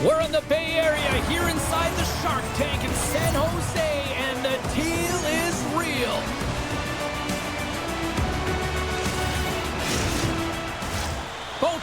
We're in the Bay Area here inside the Shark Tank in San Jose, and the deal is real. Both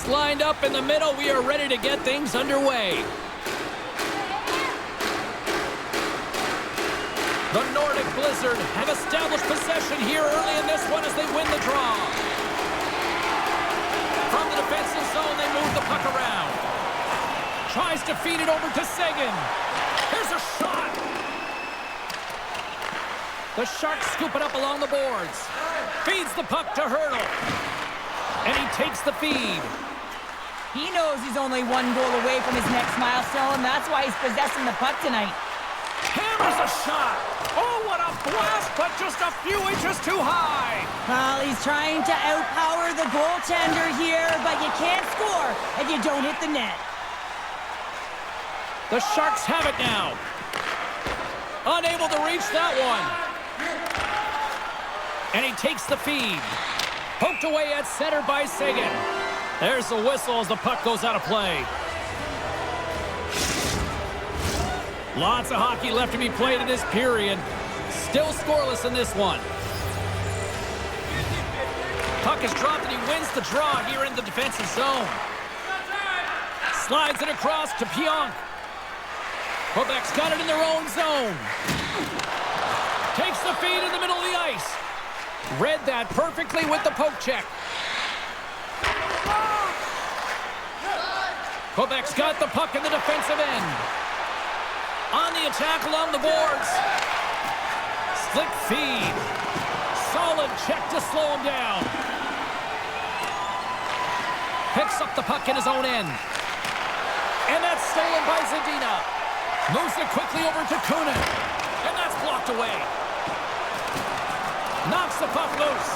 lined up in the middle. We are ready to get things underway. The Nordic Blizzard have established possession here early in this one as they win the draw. From the defensive zone, they move the puck around. Tries to feed it over to Saison. Here's a shot. The Sharks scoop it up along the boards. Feeds the puck to Hurdle. And he takes the feed. He knows he's only one goal away from his next milestone. That's why he's possessing the puck tonight. Hammers a shot. Oh, what a blast, but just a few inches too high. Well, he's trying to outpower the goaltender here, but you can't score if you don't hit the net. The Sharks have it now. Unable to reach that one. And he takes the feed. Poked away at center by Saison. There's the whistle as the puck goes out of play. Lots of hockey left to be played in this period. Still scoreless in this one. Puck is dropped and he wins the draw here in the defensive zone. Slides it across to Pionk. Quebec's got it in their own zone. Takes the feed in the middle of the ice. Read that perfectly with the poke check. Quebec's got the puck in the defensive end. On the attack along the boards. Slick feed. Solid check to slow him down. Picks up the puck in his own end. And that's stolen by Zadina. Moves it quickly over to Kunin. And that's blocked away. Knocks the puck loose.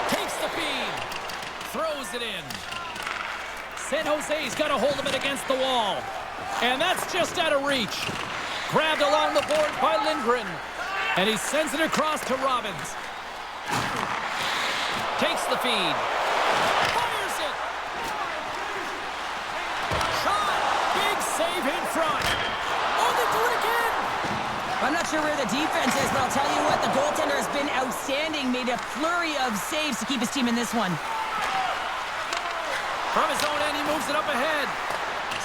Takes the feed. Throws it in. San Jose's got a hold of it against the wall. And that's just out of reach. Grabbed along the board by Lindgren. And he sends it across to Robbins. Takes the feed. Fires it. Shot. Big save in front. Oh, they do it again. I'm not sure where the defense is, but I'll tell you what, the goaltender has been outstanding. Made a flurry of saves to keep his team in this one. From his own end, he moves it up ahead.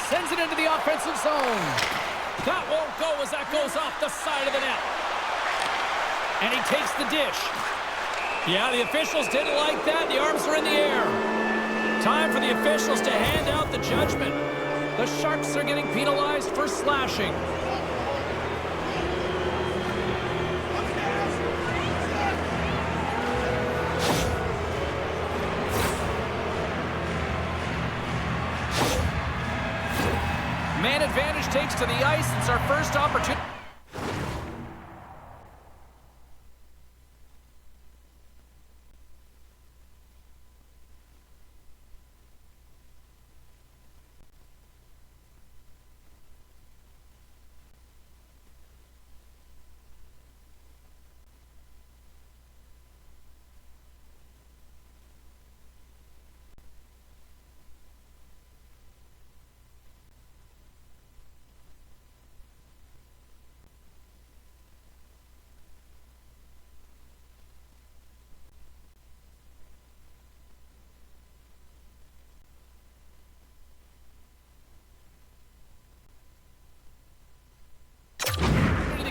Sends it into the offensive zone. That won't go as that goes off the side of the net. And he takes the dish. Yeah, the officials didn't like that. The arms are in the air. Time for the officials to hand out the judgment. The Sharks are getting penalized for slashing. Man advantage takes to the ice. It's our first opportunity.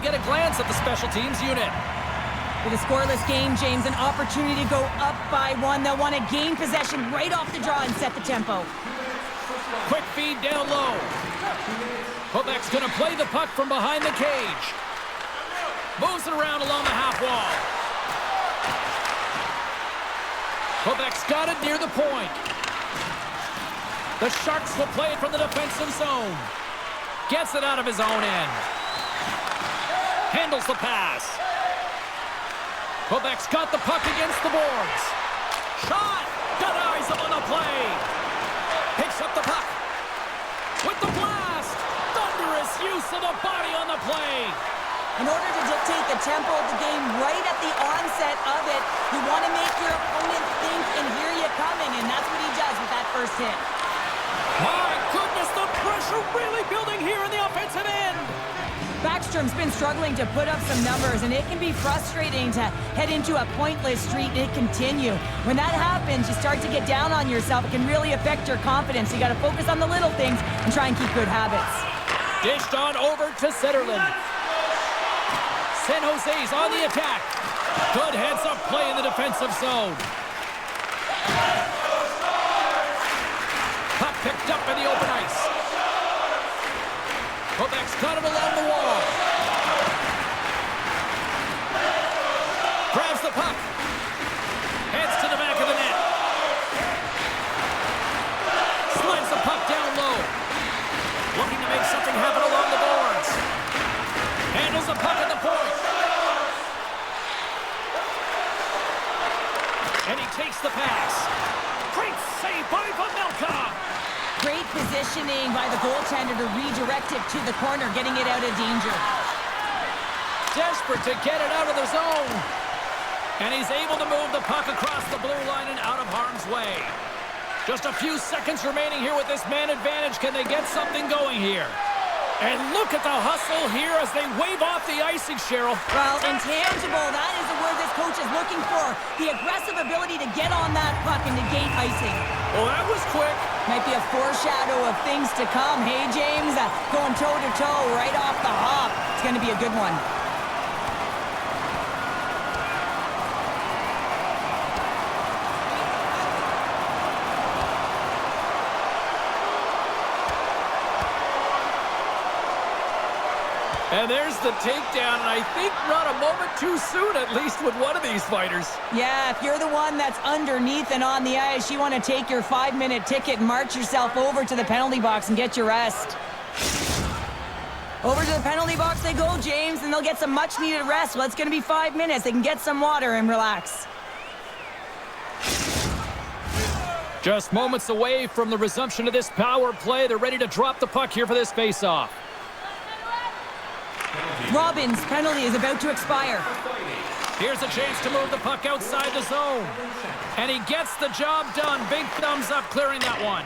Get a glance at the special teams unit. With a scoreless game, James, an opportunity to go up by one. They'll want to gain possession right off the draw and set the tempo. Quick feed down low. Quebec's going to play the puck from behind the cage. Moves it around along the half wall. Quebec's got it near the point. The Sharks will play it from the defensive zone. Gets it out of his own end. Handles the pass. Quebec's got the puck against the boards. Shot! Denies him on the play. Picks up the puck. With the blast! Thunderous use of the body on the play. In order to dictate the tempo of the game right at the onset of it, you want to make your opponent think and hear you coming, and that's what he does with that first hit. My goodness, the pressure really building here in the offensive end. Backstrom's been struggling to put up some numbers, and it can be frustrating to head into a pointless streak and continue. When that happens, you start to get down on yourself. It can really affect your confidence. You got to focus on the little things and try and keep good habits. Dished on over to Zetterlund. San Jose's on the attack. Good heads-up play in the defensive zone. Puck picked up in the open ice. Quebec's got it along the wall. Grabs the puck. Heads to the back of the net. Slides the puck down low. Looking to make something happen along the boards. Handles the puck at the point. And he takes the pass. Great save by Vamelka. Great positioning by the goaltender to redirect it to the corner, getting it out of danger. Desperate to get it out of the zone. And he's able to move the puck across the blue line and out of harm's way. Just a few seconds remaining here with this man advantage. Can they get something going here? And look at the hustle here as they wave off the icing, Cheryl. Well, intangible, that is the word this coach is looking for. The aggressive ability to get on that puck and negate icing. Well, that was quick. Might be a foreshadow of things to come. Hey, James, going toe-to-toe right off the hop. It's going to be a good one. And there's the takedown, and I think not a moment too soon, at least with one of these fighters. Yeah, if you're the one that's underneath and on the ice, you want to take your 5-minute ticket and march yourself over to the penalty box and get your rest. Over to the penalty box they go, James, and they'll get some much-needed rest. Well, it's going to be 5 minutes. They can get some water and relax. Just moments away from the resumption of this power play. They're ready to drop the puck here for this face-off. Robin's penalty is about to expire. Here's a chance to move the puck outside the zone. And he gets the job done. Big thumbs up clearing that one.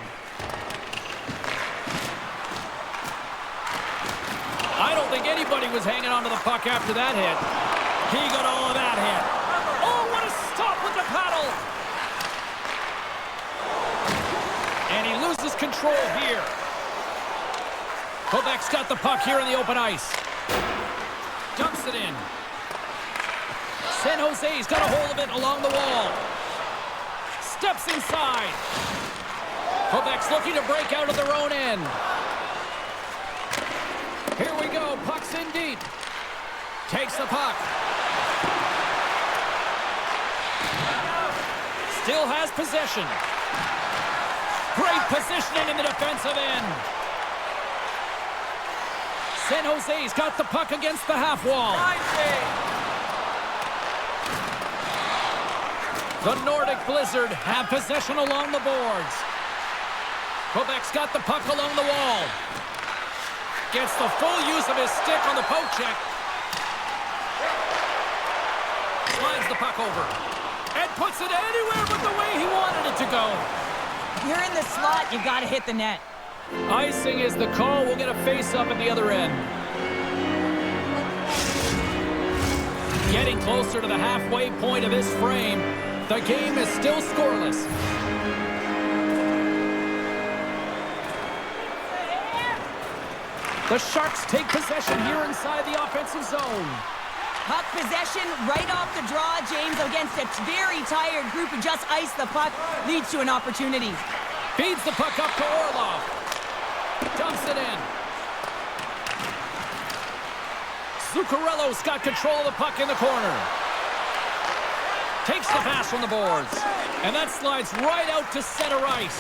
I don't think anybody was hanging on to the puck after that hit. He got all of that hit. Oh, what a stop with the paddle. And he loses control here. Quebec's got the puck here in the open ice. Dumps it in. San Jose's got a hold of it along the wall. Steps inside. Quebec's looking to break out of their own end. Here we go. Puck's in deep. Takes the puck. Still has possession. Great positioning in the defensive end. San Jose's got the puck against the half wall. The Nordic Blizzard have possession along the boards. Quebec's got the puck along the wall. Gets the full use of his stick on the poke check. Slides the puck over. And puts it anywhere but the way he wanted it to go. You're in the slot, you got to hit the net. Icing is the call. We'll get a face-up at the other end. Getting closer to the halfway point of this frame. The game is still scoreless. The Sharks take possession here inside the offensive zone. Puck possession right off the draw, James, against a very tired group who just iced the puck. Leads to an opportunity. Feeds the puck up to Orlov. Dumps it in. Zuccarello's got control of the puck in the corner. Takes the pass from the boards. And that slides right out to center ice.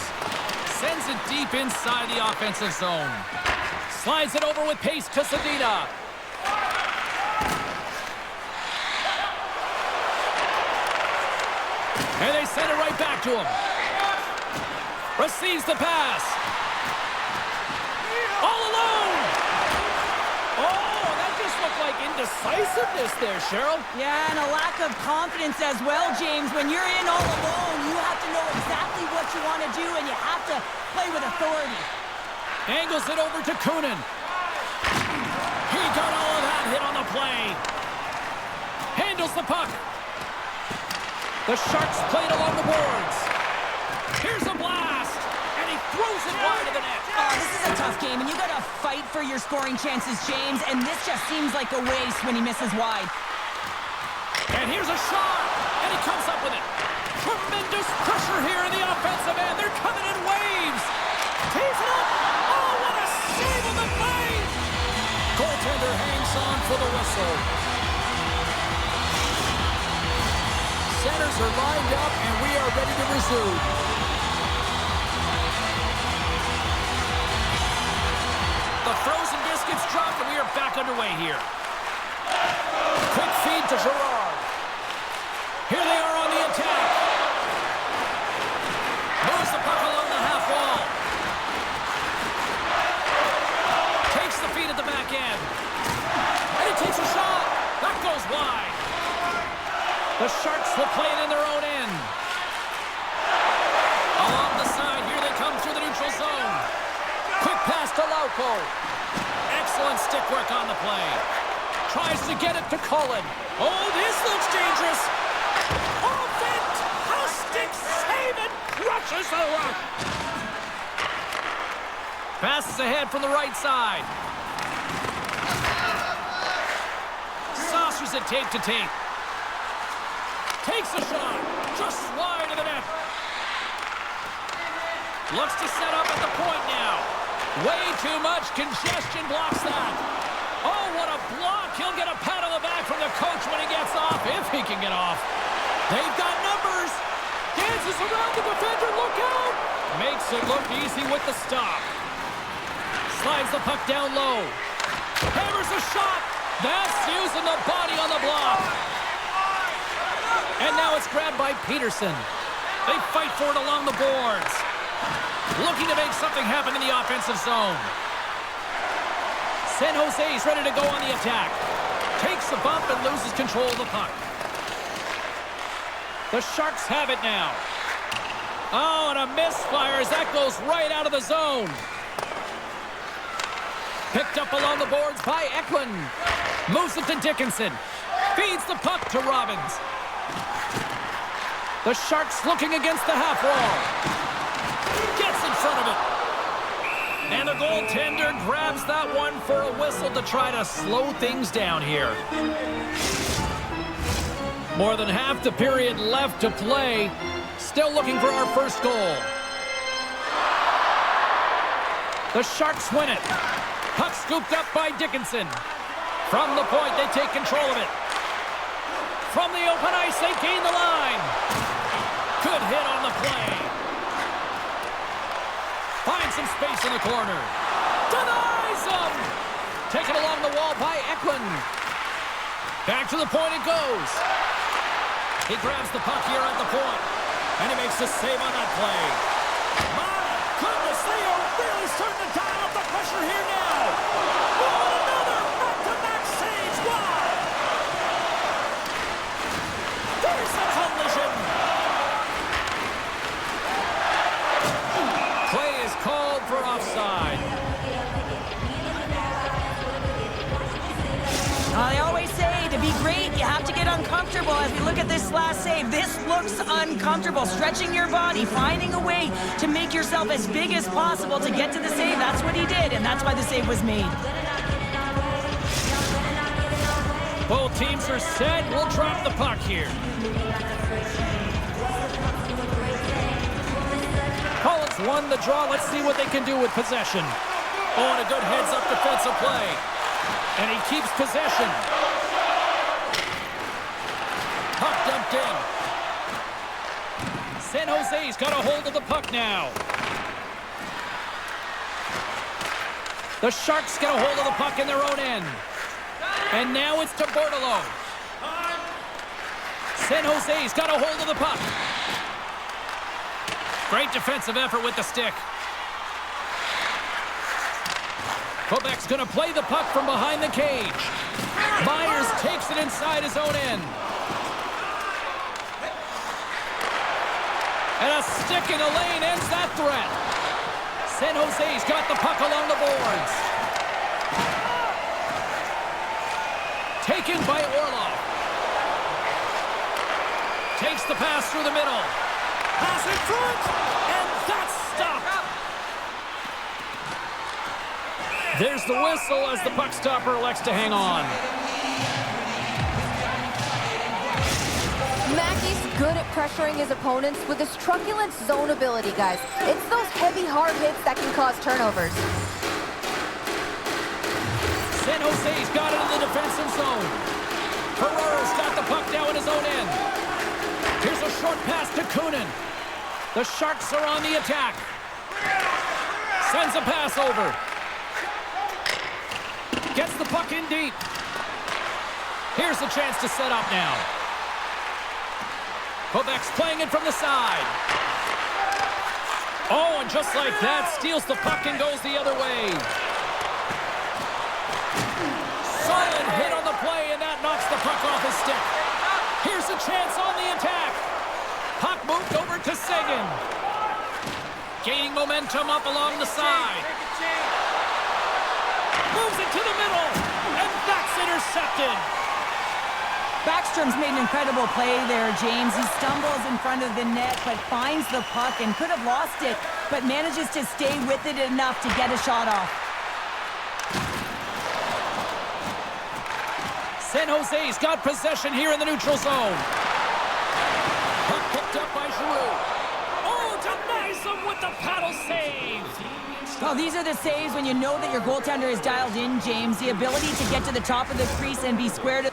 Sends it deep inside the offensive zone. Slides it over with pace to Zadina. And they send it right back to him. Receives the pass. All alone. Oh, that just looked like indecisiveness there, Cheryl. Yeah, and a lack of confidence as well, James. When you're in all alone, you have to know exactly what you want to do, and you have to play with authority. Angles it over to Kunin. He got all of that hit on the play. Handles the puck. The Sharks played along the boards. Here's a blast. And he throws it wide of the net. Oh, this is a tough game, and you got to fight for your scoring chances, James. And this just seems like a waste when he misses wide. And here's a shot. And he comes up with it. Tremendous pressure here in the offensive end. They're coming in waves. Tees it up. Oh, what a save on the play. Goaltender hangs on for the whistle. Centers are lined up, and we are ready to resume. The frozen biscuits dropped, and we are back underway here. Quick feed to Gerard. Here they are on the attack. Moves the puck along the half wall. Takes the feed at the back end. And he takes a shot. That goes wide. The Sharks will play it in their own end. Along the side, here they come through the neutral zone. Quick pass to Lauko. stick work on the play. Tries to get it to Cullen. Oh, this looks dangerous. Oh, fantastic save and crushes the rock. Passes ahead from the right side. Saucers it tape to tape. Takes a shot. Just wide of the net. Looks to set up at the point now. Way too much congestion blocks that. Oh, what a block. He'll get a pat on the back from the coach when he gets off, if he can get off. They've got numbers. Dances around the defender. Look out. Makes it look easy with the stop. Slides the puck down low. Hammers a shot. That's using the body on the block. And now it's grabbed by Peterson. They fight for it along the boards. Looking to make something happen in the offensive zone. San Jose's ready to go on the attack. Takes a bump and loses control of the puck. The Sharks have it now. Oh, and a misfire as that goes right out of the zone. Picked up along the boards by Eklund. Moves it to Dickinson. Feeds the puck to Robbins. The Sharks looking against the half wall. Gets in front of it. And the goaltender grabs that one for a whistle to try to slow things down here. More than half the period left to play. Still looking for our first goal. The Sharks win it. Puck scooped up by Dickinson. From the point, they take control of it. From the open ice, they gain the line. Good hit on the play. Finds some space in the corner. Denies him. Taken along the wall by Eklund. Back to the point it goes. He grabs the puck here at the point. And he makes the save on that play. My goodness, they are really starting to dial up the pressure here now. Oh, another back-to-back saves. Wow. There's a collision. Play is called for offside. They always say to be great, you have to get uncomfortable. As we look at this last save, this looks uncomfortable. Stretching your body, finding a way to make yourself as big as possible to get to the save. That's what he did, and that's why the save was made. Both teams are set. We'll drop the puck here. Collins won the draw. Let's see what they can do with possession. Oh, and a good heads-up defensive play. And he keeps possession. Puck dumped in. San Jose's got a hold of the puck now. The Sharks get a hold of the puck in their own end. And now it's to Bordelot. San Jose's got a hold of the puck. Great defensive effort with the stick. Quebec's going to play the puck from behind the cage. Myers takes it inside his own end. And a stick in the lane ends that threat. San Jose's got the puck along the boards. Taken by Orlov. Takes the pass through the middle. Pass in front, and that's stopped. There's the whistle as the puck stopper elects to hang on. Mackey's good at pressuring his opponents with his truculent zone ability, guys. It's those heavy, hard hits that can cause turnovers. San Jose's got it in the defensive zone. Ferraro's got the puck now in his own end. Here's a short pass to Kunin. The Sharks are on the attack. Sends a pass over. Gets the puck in deep. Here's a chance to set up now. Quebec's playing it from the side. Oh, and just like that, steals the puck and goes the other way. Solid hit on the play, and that knocks the puck off his stick. Here's a chance on the attack. Puck moved over to Saison. Gaining momentum up along the side. Moves it to the middle. And that's intercepted. Backstrom's made an incredible play there, James. He stumbles in front of the net, but finds the puck and could have lost it, but manages to stay with it enough to get a shot off. San Jose's got possession here in the neutral zone. Puck picked up by Giroux. Oh, denies him with the paddle save. Well, these are the saves when you know that your goaltender is dialed in, James. The ability to get to the top of the crease and be square to...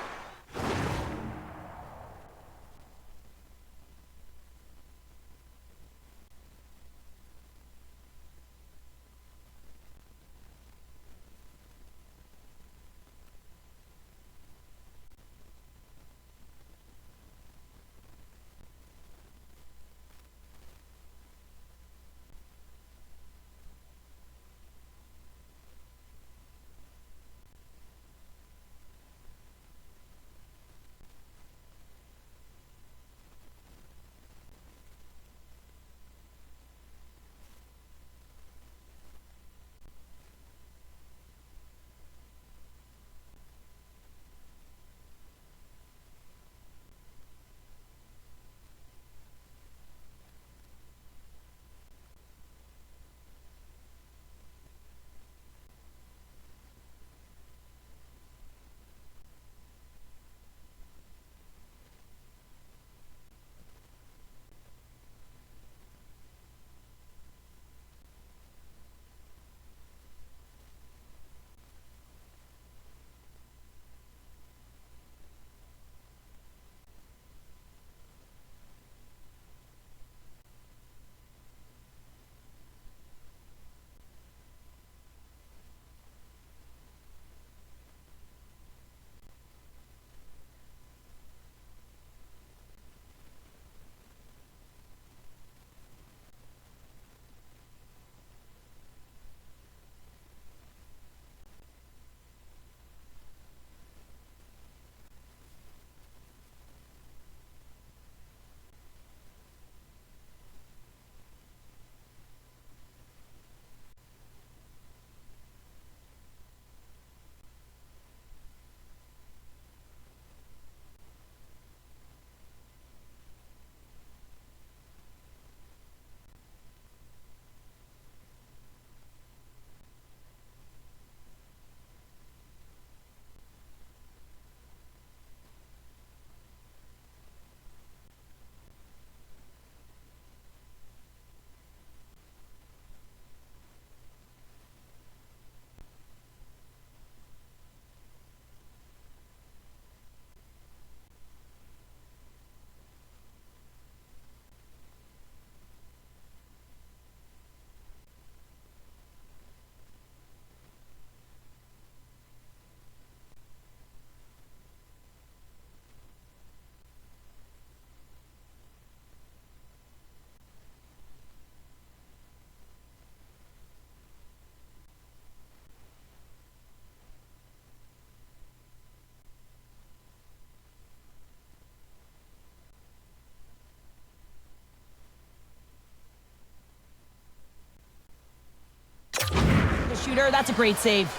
Shooter, that's a great save.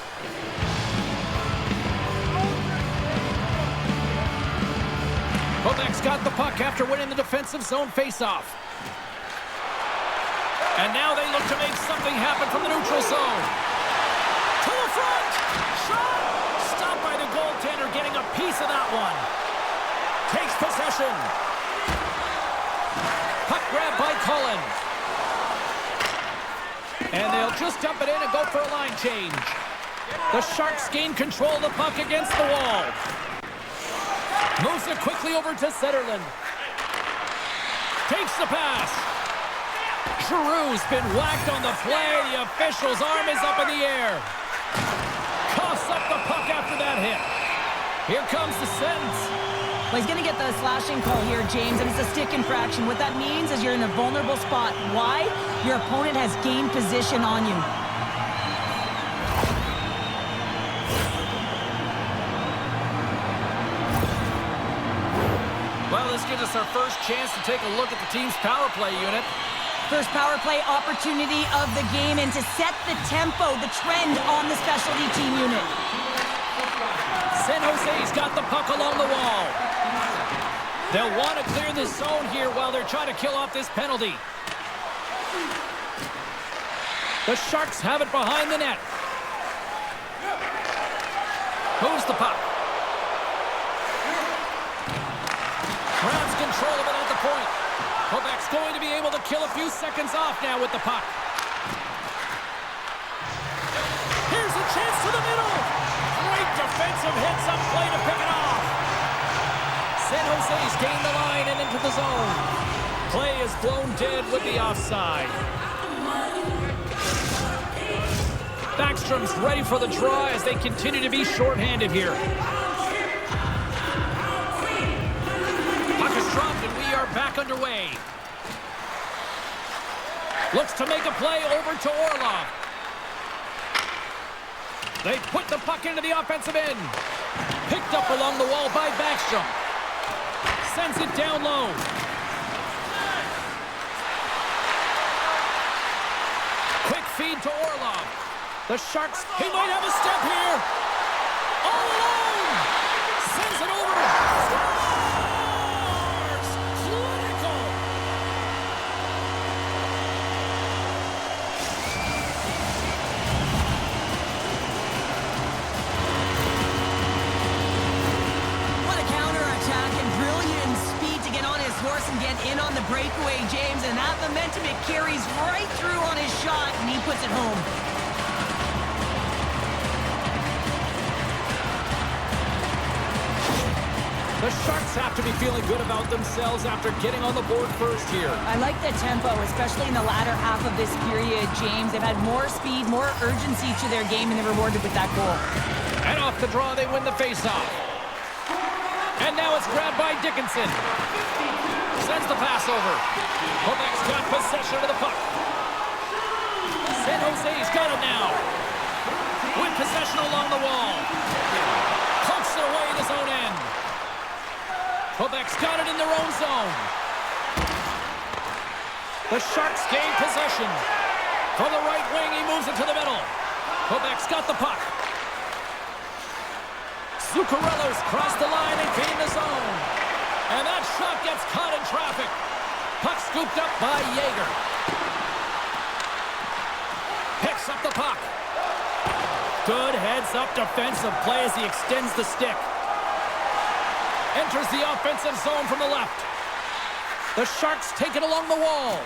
Quebec's got the puck after winning the defensive zone faceoff. And now they look to make something happen from the neutral zone. To the front! Shot! Stopped by the goaltender, getting a piece of that one. Takes possession. Puck grab by Cullen. And they'll just dump it in and go for a line change. The Sharks gain control of the puck against the wall. Moves it quickly over to Zetterlund. Takes the pass. Giroux's been whacked on the play. The official's arm is up in the air. Coughs up the puck after that hit. Here comes the sentence. Well, he's going to get the slashing call here, James, and it's a stick infraction. What that means is you're in a vulnerable spot. Why? Your opponent has gained position on you. Well, this gives us our first chance to take a look at the team's power play unit. First power play opportunity of the game, and to set the tempo, the trend on the specialty team unit. San Jose's got the puck along the wall. They'll want to clear the zone here while they're trying to kill off this penalty. The Sharks have it behind the net. Moves the puck. Grabs control of it at the point. Quebec's going to be able to kill a few seconds off now with the puck. Here's a chance to the middle. Great defensive hits up play to pick it off. San Jose's gained the line and into the zone. Play is blown dead with the offside. Backstrom's ready for the draw as they continue to be shorthanded here. Puck is dropped and we are back underway. Looks to make a play over to Orlov. They put the puck into the offensive end. Picked up along the wall by Backstrom. Sends it down low. Quick feed to Orlov. The Sharks, he might have a step here. All alone. Sends it over. Scores! Clinical. What a counterattack and brilliant speed to get on his horse and get in on the breakaway, James. And that momentum, it carries right through on his shot, and he puts it home. The Sharks have to be feeling good about themselves after getting on the board first here. I like the tempo, especially in the latter half of this period, James. They've had more speed, more urgency to their game, and they're rewarded with that goal. And off the draw, they win the faceoff. And now it's grabbed by Dickinson. Sends the pass over. Quebec's got possession of the puck. San Jose's got it now. With possession along the wall. Pumps it away in his own end. Quebec's got it in their own zone. The Sharks gain possession. From the right wing, he moves it to the middle. Quebec's got the puck. Zuccarello's crossed the line and gained the zone. And that shot gets caught in traffic. Puck scooped up by Yeager. Picks up the puck. Good heads-up defensive play as he extends the stick. Enters the offensive zone from the left. The Sharks take it along the wall.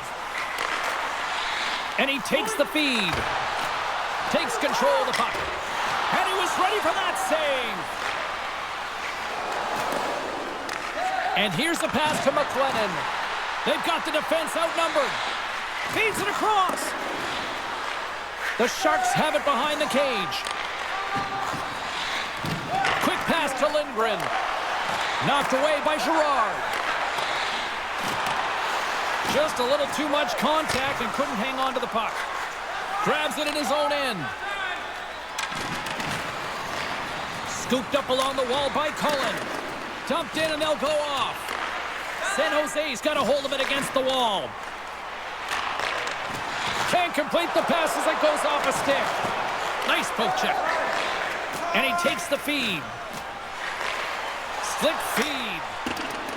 And he takes the feed. Takes control of the puck. And he was ready for that save. And here's the pass to McLennan. They've got the defense outnumbered. Feeds it across. The Sharks have it behind the cage. Quick pass to Lindgren. Knocked away by Girard. Just a little too much contact and couldn't hang on to the puck. Grabs it in his own end. Scooped up along the wall by Cullen. Dumped in and they'll go off. San Jose's got a hold of it against the wall. Can't complete the pass as it goes off a stick. Nice poke check. And he takes the feed. Slick feed.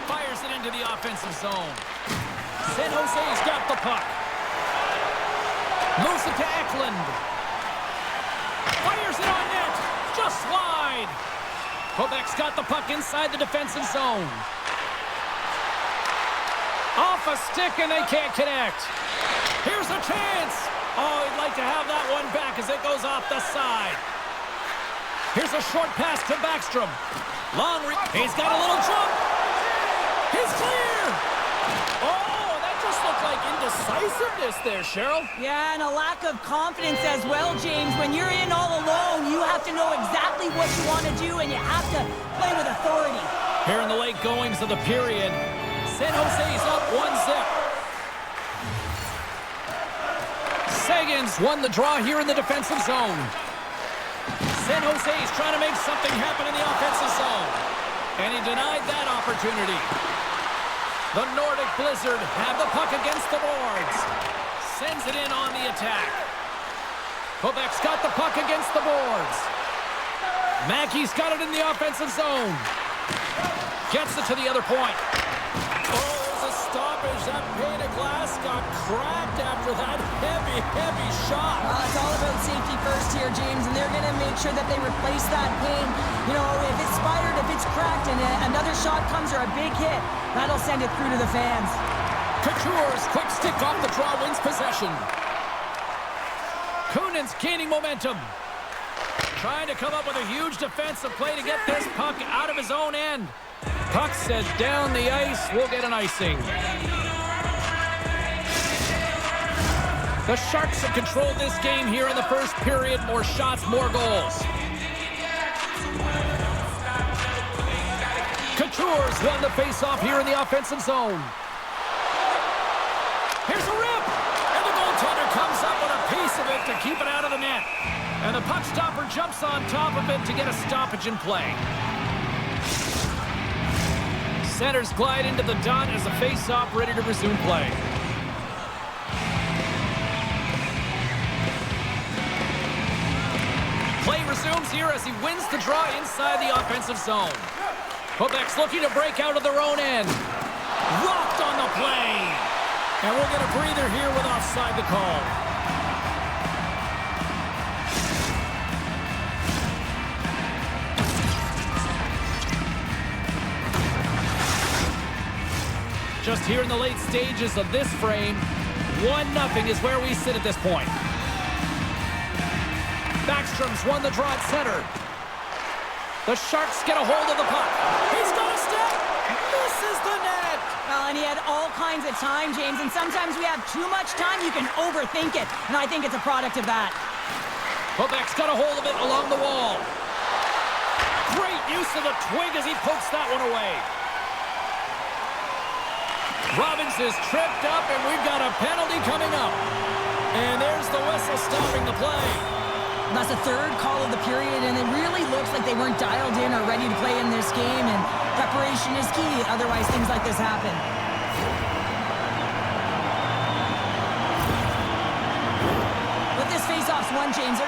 Fires it into the offensive zone. San Jose's got the puck. Moves it to Eklund. Fires it on net. Just wide. Quebec's got the puck inside the defensive zone. Off a stick and they can't connect. Here's a chance. Oh, he'd like to have that one back as it goes off the side. Here's a short pass to Backstrom. Long reach. He's got a little jump. He's clear. Oh, that just looked like indecisiveness there, Cheryl. Yeah, and a lack of confidence as well, James. When you're in all alone, you have to know exactly what you want to do, and you have to play with authority. Here in the late goings of the period, San Jose's up 1-0. Sagan's won the draw here in the defensive zone. San Jose's trying to make something happen in the offensive zone. And he denied that opportunity. The Nordic Blizzard have the puck against the boards. attack. Quebec's got the puck against the boards. Mackey's got it in the offensive zone. Gets it to the other point. Oh, there's a stoppage. That pane of glass got cracked after that heavy, heavy shot. It's all about safety first here, James, and they're going to make sure that they replace that pane. You know, if it's spidered, if it's cracked, and another shot comes or a big hit, that'll send it through to the fans. Couture's quick stick off the draw wins possession. Kunin's gaining momentum. Trying to come up with a huge defensive play to get this puck out of his own end. Puck set down the ice. We'll get an icing. The Sharks have controlled this game here in the first period. More shots, more goals. Couture's won the face-off here in the offensive zone. Here's a rip! And the goaltender comes up with a piece of it to keep it out of the net. And the puck stopper jumps on top of it to get a stoppage in play. Centers glide into the dot as the face-off ready to resume play. Play resumes here as he wins the draw inside the offensive zone. Quebec's looking to break out of their own end. Rocked on the play. And we'll get a breather here with offside the call. Just here in the late stages of this frame, 1-0 is where we sit at this point. Backstrom's won the draw at center. The Sharks get a hold of the puck. He's got a step. Misses the net. Well, and he had all kinds of time, James, and sometimes we have too much time, you can overthink it, and I think it's a product of that. Quebec's got a hold of it along the wall. Great use of the twig as he pokes that one away. Robbins is tripped up, and we've got a penalty coming up. And there's the whistle stopping the play. That's the third call of the period, and it really looks like they weren't dialed in or ready to play in this game, and preparation is key. Otherwise, things like this happen. But this face-off's won, James.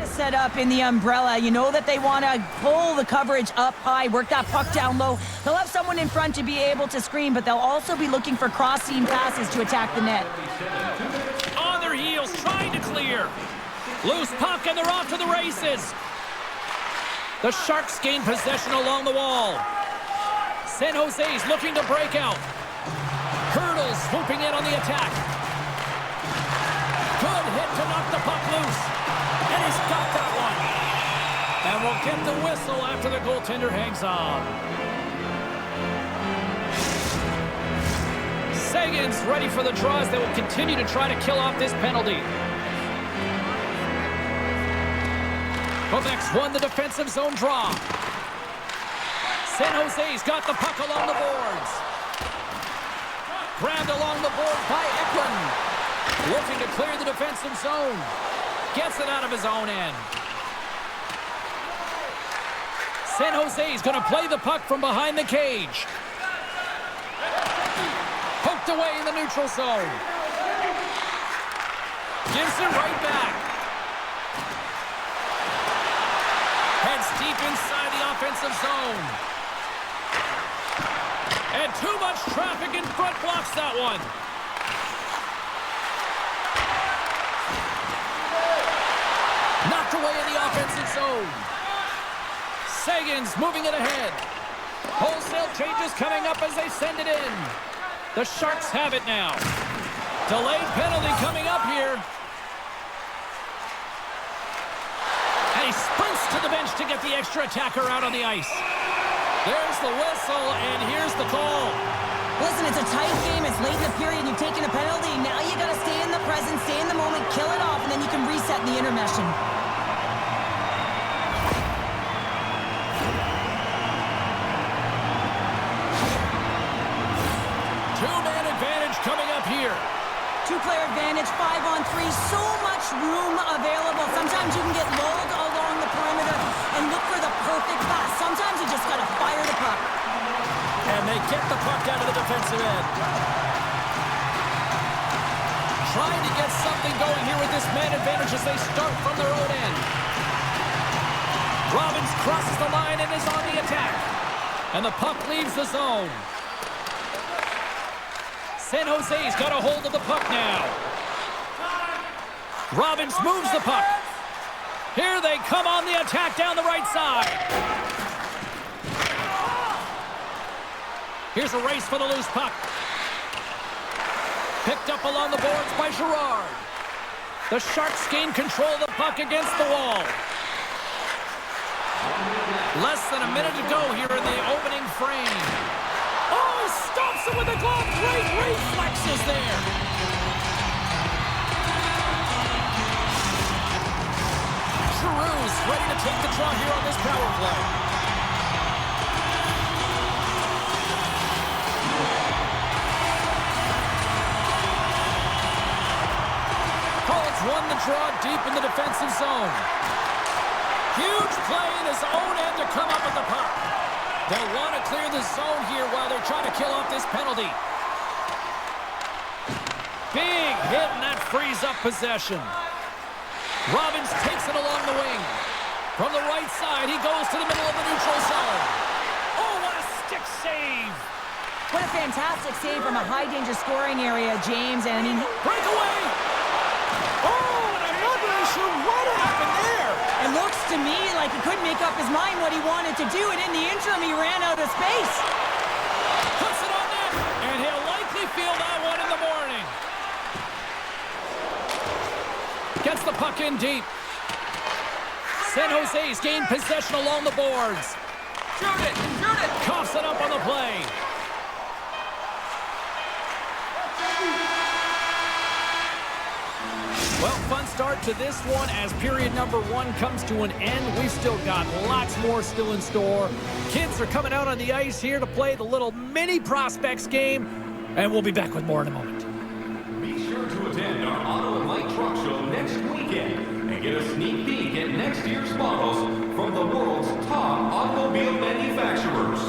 Set up in the umbrella. You know that they want to pull the coverage up high, work that puck down low. They'll have someone in front to be able to screen, but they'll also be looking for cross-seam passes to attack the net. On their heels, trying to clear. Loose puck, and they're off to the races. The Sharks gain possession along the wall. San Jose's looking to break out. Hurdles swooping in on the attack. Good hit to knock the puck loose. And he's got that one. And And we'll get the whistle after the goaltender hangs on. Sagan's ready for the draws that will continue to try to kill off this penalty. Quebec's won the defensive zone draw. San Jose's got the puck along the boards. Grabbed along the board by Eklund. Looking to clear the defensive zone. Gets it out of his own end. San Jose's going to play the puck from behind the cage. Poked away in the neutral zone. Gives it right back. Heads deep inside the offensive zone. And too much traffic in front blocks that one. Knocked away in the offensive zone. Sagan's moving it ahead. Wholesale changes coming up as they send it in. The Sharks have it now. Delayed penalty coming up here. And he sprints to the bench to get the extra attacker out on the ice. There's the whistle, and here's the call. Listen, it's a tight game. It's late in the period. You've taken a penalty. Now you got to stay in the present, stay in the moment, kill it off, and then you can reset in the intermission. Two-man advantage coming up here. Two-player advantage, 5-on-3, so much room available. Sometimes you can get lulled along the perimeter and look for the perfect pass. Sometimes you just got to fire the puck. And they get the puck out of the defensive end. Trying to get something going here with this man advantage as they start from their own end. Robbins crosses the line and is on the attack. And the puck leaves the zone. San Jose's got a hold of the puck now. Robbins moves the puck. Here they come on the attack down the right side. Here's a race for the loose puck. Picked up along the boards by Girard. The Sharks gain control of the puck against the wall. Less than a minute to go here in the opening frame. Oh, stops it with the glove. Great reflexes there. Giroux's ready to take the draw here on this power play. Collins won the draw deep in the defensive zone. Huge play in his own end to come up with the puck. They'll want to clear the zone here while they're trying to kill off this penalty. Big hit, and that frees up possession. Robbins takes it along the wing. From the right side, he goes to the middle of the neutral zone. Oh, what a stick save! What a fantastic save from a high-danger scoring area, James. And I mean, breakaway! Oh, and I'm not really sure what happened there. It looks to me like he couldn't make up his mind what he wanted to do, and in the interim, he ran out of space. Puts it on net, and he'll likely feel that one in the morning. Gets the puck in deep. San Jose's gained possession along the boards. Shoot it! Shoot it! Coughs it up on the play. Well, fun start to this one as period number one comes to an end. We've still got lots more still in store. Kids are coming out on the ice here to play the little mini prospects game, and we'll be back with more in a moment. Be sure to attend our Auto and Light Truck Show next weekend and get a sneak peek at next year's models from the world's top automobile manufacturers.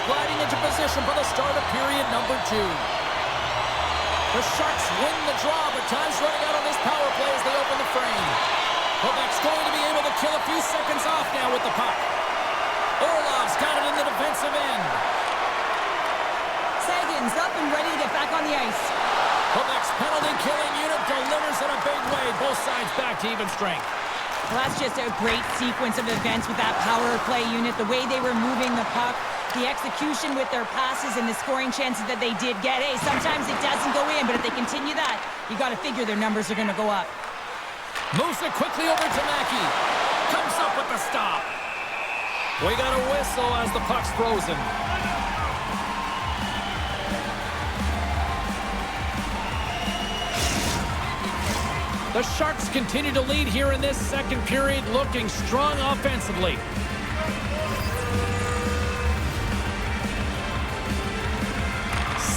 gliding into position for the start of period number 2. The Sharks win the draw, but time's running out on this power play as they open the frame. Quebec's going to be able to kill a few seconds off now with the puck. Orlov's got it in the defensive end. Sagan's up and ready to get back on the ice. Quebec's penalty-killing unit delivers in a big way. Both sides back to even strength. Well, that's just a great sequence of events with that power play unit, the way they were moving the puck, the execution with their passes, and the scoring chances that they did get. Hey, sometimes it doesn't go in, but if they continue that, you got to figure their numbers are going to go up. Moves it quickly over to Mackey. Comes up with the stop. We got a whistle as the puck's frozen. The Sharks continue to lead here in this second period, looking strong offensively.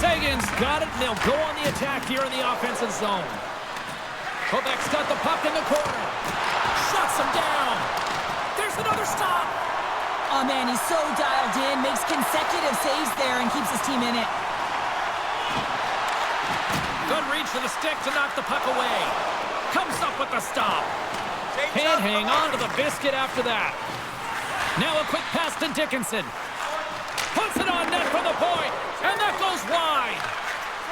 Sagan's got it, and they'll go on the attack here in the offensive zone. Quebec's got the puck in the corner. Shuts him down. There's another stop. Oh, man, he's so dialed in, makes consecutive saves there, and keeps his team in it. Good reach to the stick to knock the puck away. Comes up with the stop. Can't hang on to the biscuit after that. Now a quick pass to Dickinson. Puts it on net from the point, and that goes wide.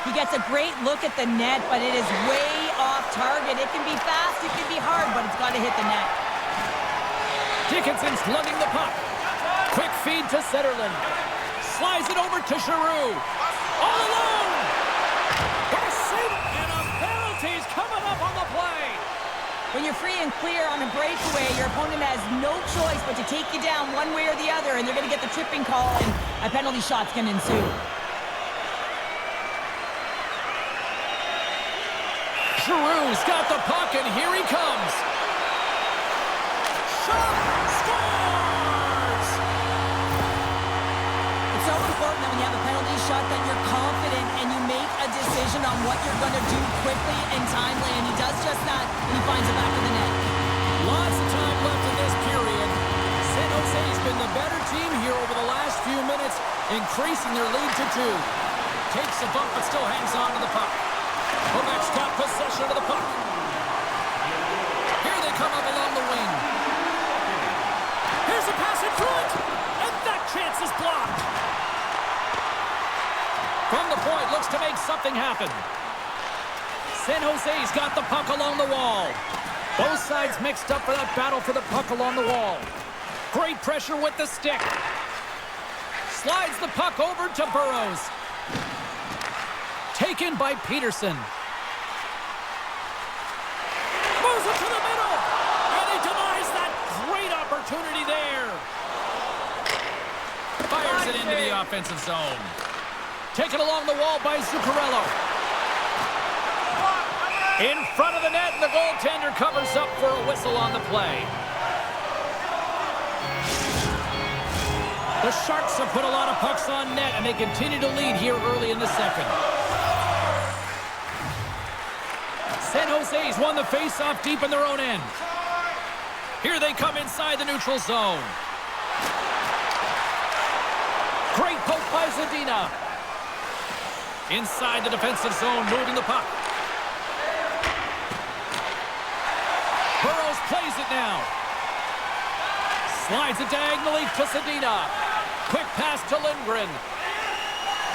He gets a great look at the net, but it is way off target. It can be fast, it can be hard, but it's got to hit the net. Dickinson's lugging the puck. Quick feed to Zetterlund. Slides it over to Giroux. All alone. And a penalty's coming up on the play. When you're free and clear on a breakaway, your opponent has no choice but to take you down one way or the other, and they're going to get the tripping call, and a penalty shot's going to ensue. Giroux's got the puck, and here he comes. Shot! Scores! It's so important that when you have a penalty shot that you're confident and you make a decision on what you're going to do quickly and timely, and he does just that, and he finds it back in the net. Lots of time left in this period. San Jose's been the better team here over the last few minutes, increasing their lead to 2. Takes a bump, but still hangs on to the puck. Quebec's got possession of the puck. Here they come up along the wing. Here's a pass in front, and that chance is blocked. From the point, looks to make something happen. San Jose's got the puck along the wall. Both sides mixed up for that battle for the puck along the wall. Great pressure with the stick. Slides the puck over to Burrows. Taken by Peterson. Moves it to the middle. And he denies that great opportunity there. Fires it into the offensive zone. Taken along the wall by Zuccarello. In front of the net, and the goaltender covers up for a whistle on the play. The Sharks have put a lot of pucks on net, and they continue to lead here early in the second. San Jose's won the face-off deep in their own end. Here they come inside the neutral zone. Great poke by Zadina. Inside the defensive zone, moving the puck. Burrows plays it now. Slides it diagonally to Zadina. Quick pass to Lindgren.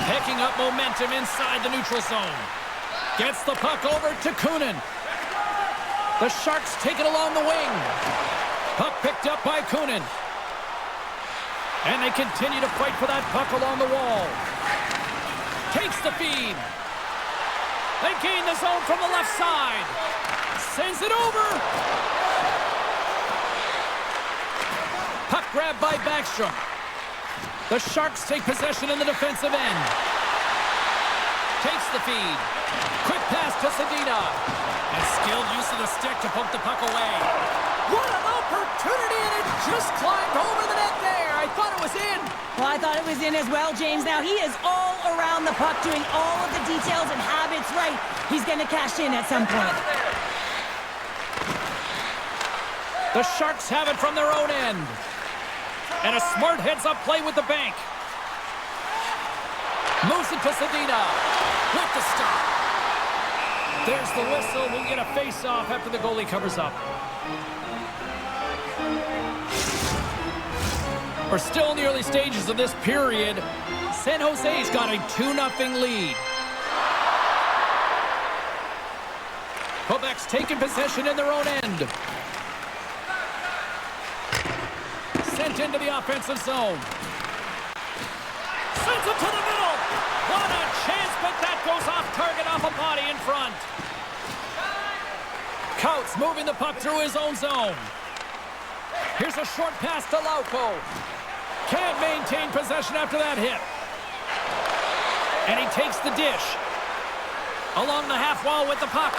Picking up momentum inside the neutral zone. Gets the puck over to Kunin. The Sharks take it along the wing. Puck picked up by Kunin. And they continue to fight for that puck along the wall. Takes the feed. They gain the zone from the left side. Sends it over. Puck grabbed by Backstrom. The Sharks take possession in the defensive end. Takes the feed. Quick pass to Zadina. And skilled use of the stick to poke the puck away. What an opportunity, and it just climbed over the net there. I thought it was in. Well, I thought it was in as well, James. Now, he is all around the puck, doing all of the details and habits right. He's going to cash in at some point. The Sharks have it from their own end. And a smart heads-up play with the bank. Moves it to Sedina. With the stop. There's the whistle. We'll get a face-off after the goalie covers up. We're still in the early stages of this period. San Jose's got a 2-0 lead. Quebec's taking possession in their own end. Sent into the offensive zone. Sends it to the middle. What a chance, but that goes off target, off a body in front. Coutts moving the puck through his own zone. Here's a short pass to Lauko. Can't maintain possession after that hit. And he takes the dish. Along the half wall with the puck.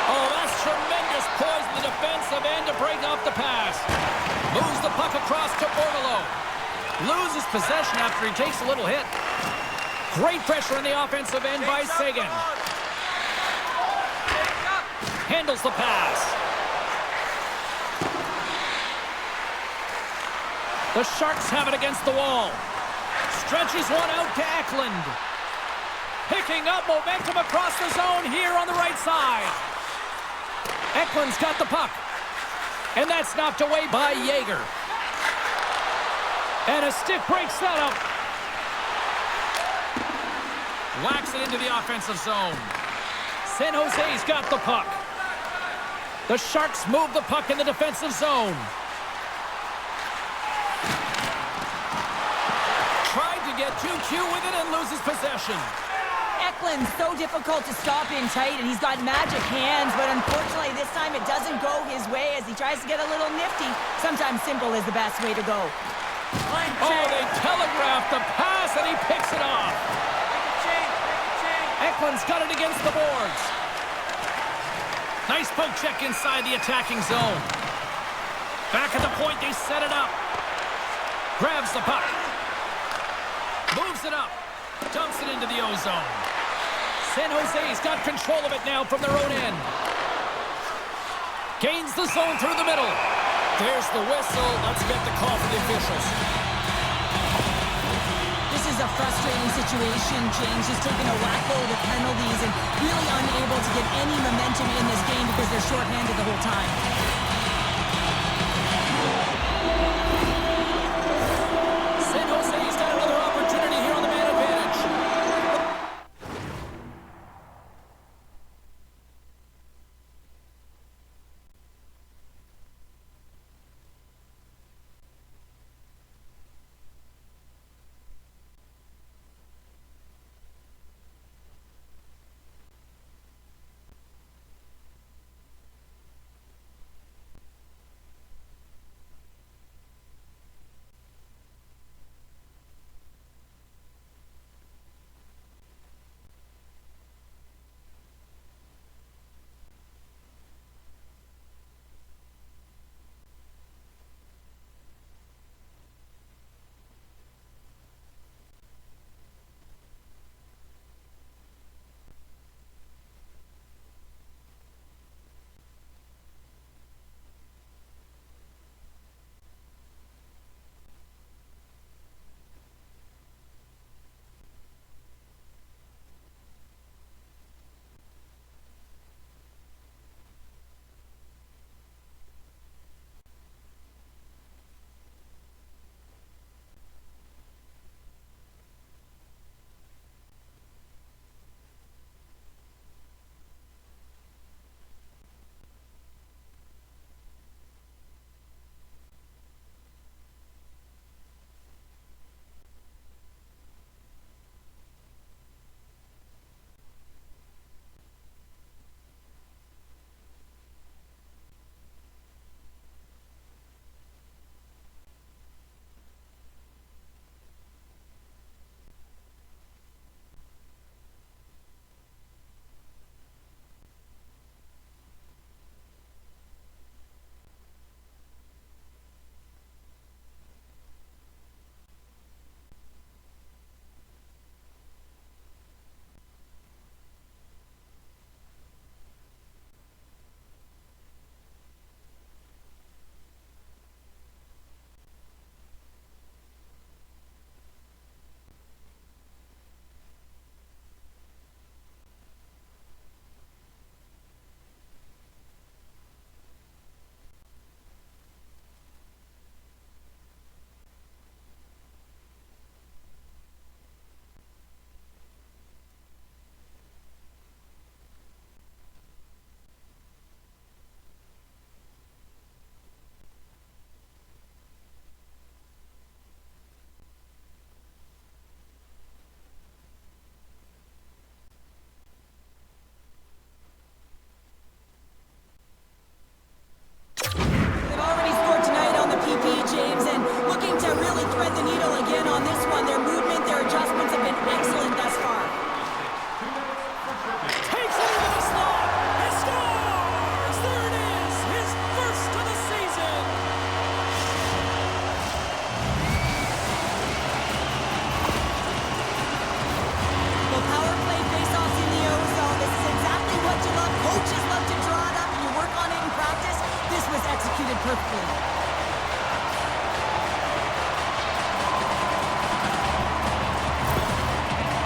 Oh, that's tremendous poise in the defensive end to break off the pass. Moves the puck across to Bordelot. Loses possession after he takes a little hit. Great pressure in the offensive end by Saison. Handles the pass. The Sharks have it against the wall. Stretches one out to Eklund. Picking up momentum across the zone here on the right side. Eklund's got the puck. And that's knocked away by Yeager. And a stick breaks that up. Whacks it into the offensive zone. San Jose's got the puck. The Sharks move the puck in the defensive zone. Tried to get 2Q with it and loses possession. Eklund's so difficult to stop in tight, and he's got magic hands, but unfortunately this time it doesn't go his way as he tries to get a little nifty. Sometimes simple is the best way to go. Oh, they telegraphed the pass, and he picks it off. Eklund's got it against the boards. Nice poke check inside the attacking zone. Back at the point, they set it up. Grabs the puck. Moves it up. Dumps it into the O-zone. San Jose's got control of it now from their own end. Gains the zone through the middle. There's the whistle. Let's get the call for the officials. This is a frustrating situation. James just taking a whack load of penalties and really unable to get any momentum in this game because they're shorthanded the whole time. San Jose's got another opportunity here on the man advantage.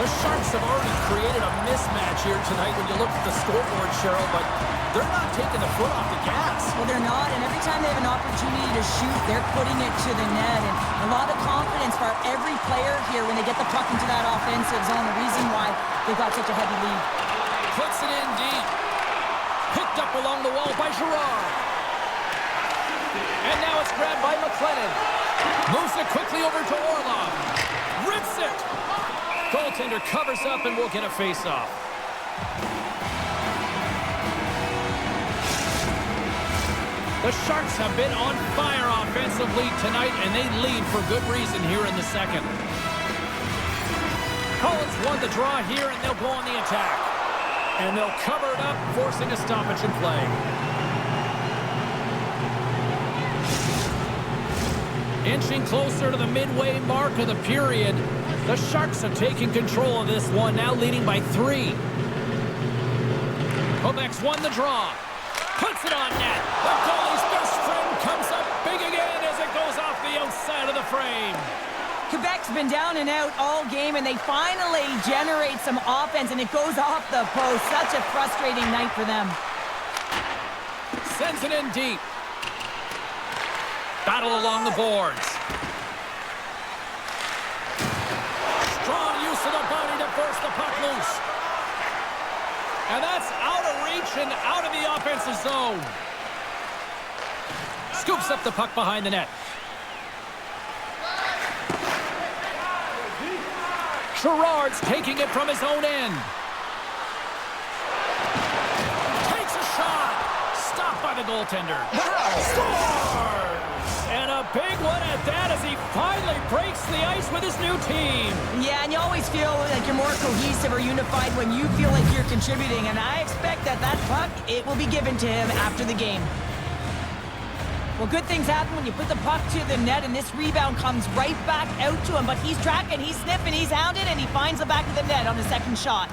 The Sharks have already created a mismatch here tonight when you look at the scoreboard, Cheryl, but they're not taking the foot off the gas. Well, they're not, and every time they have an opportunity to shoot, they're putting it to the net, and a lot of confidence for every player here when they get the puck into that offensive zone, the reason why they've got such a heavy lead. Puts it in deep. Picked up along the wall by Girard. And now it's grabbed by McLennan. Moves it quickly over to Orlov. Rips it. Goaltender covers up and will get a face-off. The Sharks have been on fire offensively tonight, and they lead for good reason here in the second. Collins won the draw here, and they'll go on the attack. And they'll cover it up, forcing a stoppage in play. Inching closer to the midway mark of the period. The Sharks have taken control of this one, now leading by 3. Quebec's won the draw. Puts it on net. The goalie's best friend comes up big again as it goes off the outside of the frame. Quebec's been down and out all game, and they finally generate some offense, and it goes off the post. Such a frustrating night for them. Sends it in deep. Battle along the boards. Strong use of the body to force the puck loose. And that's out of reach and out of the offensive zone. Scoops up the puck behind the net. Girard's taking it from his own end. Takes a shot. Stopped by the goaltender. Scores! And a big one at that as he finally breaks the ice with his new team. Yeah, and you always feel like you're more cohesive or unified when you feel like you're contributing, and I expect that puck, it will be given to him after the game. Well, good things happen when you put the puck to the net, and this rebound comes right back out to him, but he's tracking, he's sniffing, he's hounded, and he finds the back of the net on the second shot.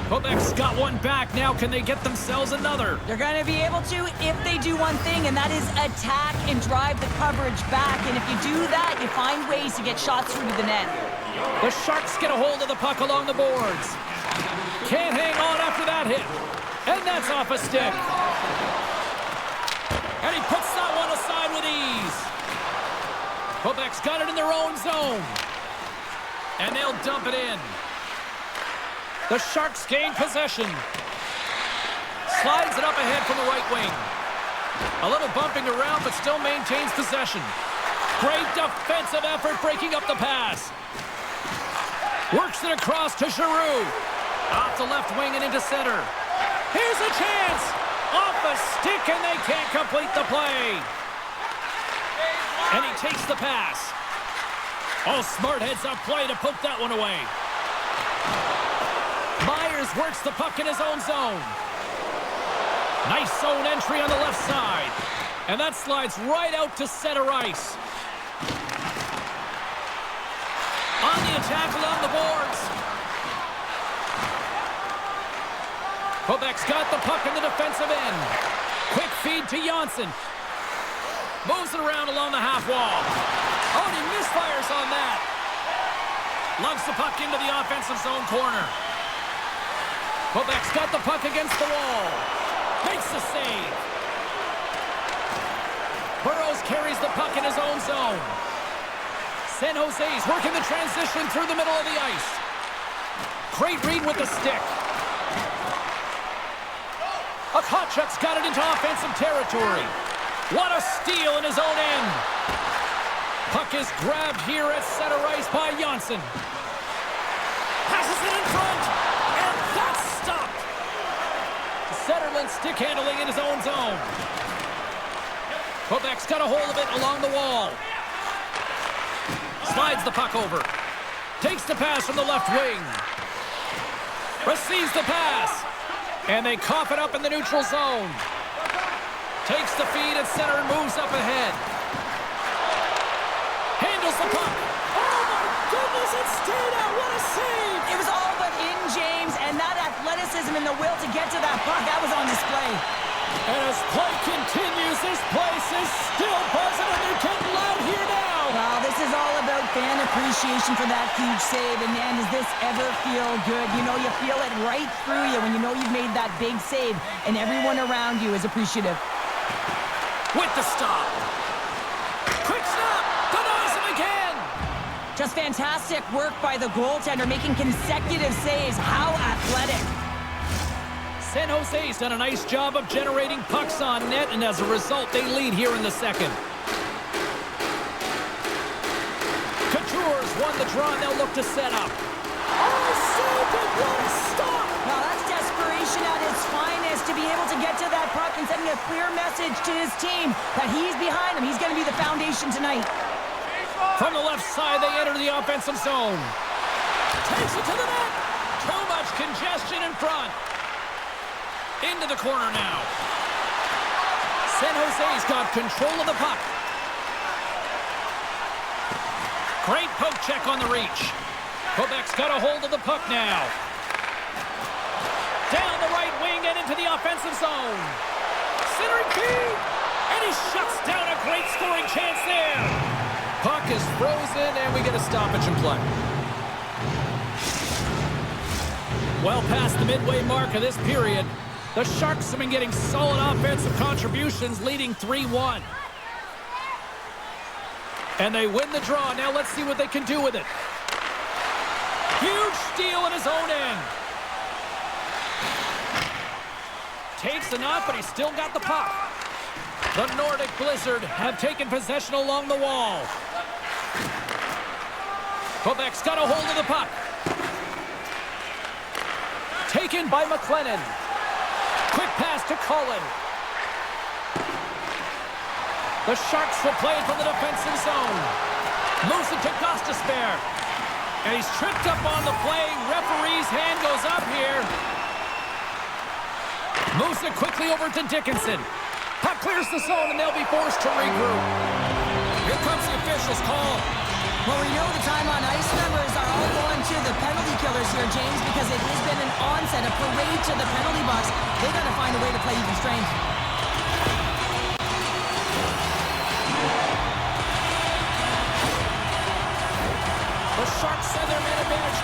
Quebec's got one back. Now can they get themselves another? They're going to be able to if they do one thing, and that is attack and drive the coverage back. And if you do that, you find ways to get shots through to the net. The Sharks get a hold of the puck along the boards. Can't hang on after that hit. And that's off a stick. And he puts that one aside with ease. Quebec's got it in their own zone. And they'll dump it in. The Sharks gain possession. Slides it up ahead from the right wing. A little bumping around, but still maintains possession. Great defensive effort breaking up the pass. Works it across to Giroux. Off the left wing and into center. Here's a chance. Off a stick, and they can't complete the play. And he takes the pass. Oh, smart heads-up play to poke that one away. Myers works the puck in his own zone. Nice zone entry on the left side. And that slides right out to center ice. On the attack along the boards. Quebec's got the puck in the defensive end. Quick feed to Janssen. Moves it around along the half wall. Oh, and he misfires on that. Lugs the puck into the offensive zone corner. Quebec's got the puck against the wall. Makes the save. Burrows carries the puck in his own zone. San Jose's working the transition through the middle of the ice. Great read with the stick. Akachuk's got it into offensive territory. What a steal in his own end. Puck is grabbed here at center ice by Janssen. Passes it in front. And that's stopped. Zetterlund stick handling in his own zone. Quebec's got a hold of it along the wall. Slides the puck over. Takes the pass from the left wing. Receives the pass. And they cough it up in the neutral zone. Takes the feed at center and moves up ahead. Handles the puck. Oh my goodness, it stayed out. What a save. It was all but in, James, and that athleticism and the will to get to that puck, that was on display. And as play continues, this place is still buzzing, and they're getting loud here now. Well, this is all about appreciation for that huge save. And man, does this ever feel good? You know, you feel it right through you when you know you've made that big save, and everyone around you is appreciative. With the stop. Quick snap. Denies him again. Just fantastic work by the goaltender, making consecutive saves. How athletic. San Jose's done a nice job of generating pucks on net, and as a result, they lead here in the second. Couture's won the draw, and they'll look to set up. Oh, saved it! What a stop! Now that's desperation at its finest, to be able to get to that puck and sending a clear message to his team that he's behind him. He's going to be the foundation tonight. From the left side, they enter the offensive zone. Takes it to the net. Too much congestion in front. Into the corner now. San Jose's got control of the puck. Great poke check on the reach. Quebec's got a hold of the puck now. Down the right wing and into the offensive zone. Centering feed. And he shuts down a great scoring chance there. Puck is frozen and we get a stoppage in play. Well past the midway mark of this period, the Sharks have been getting solid offensive contributions, leading 3-1. And they win the draw. Now let's see what they can do with it. Huge steal in his own end. Takes enough, but he's still got the puck. The Nordic Blizzard have taken possession along the wall. Quebec's got a hold of the puck. Taken by McLennan. Quick pass to Cullen. The Sharks will play it from the defensive zone. Moves it to Gostisbehere. And he's tripped up on the play. Referee's hand goes up here. Moves it quickly over to Dickinson. Puck clears the zone and they'll be forced to regroup. Here comes the official's call. Well, we know the time on ice numbers are all going to the penalty killers here, James, because it has been an onset, a parade to the penalty box. They got to find a way to play even strength. The Sharks send their man advantage.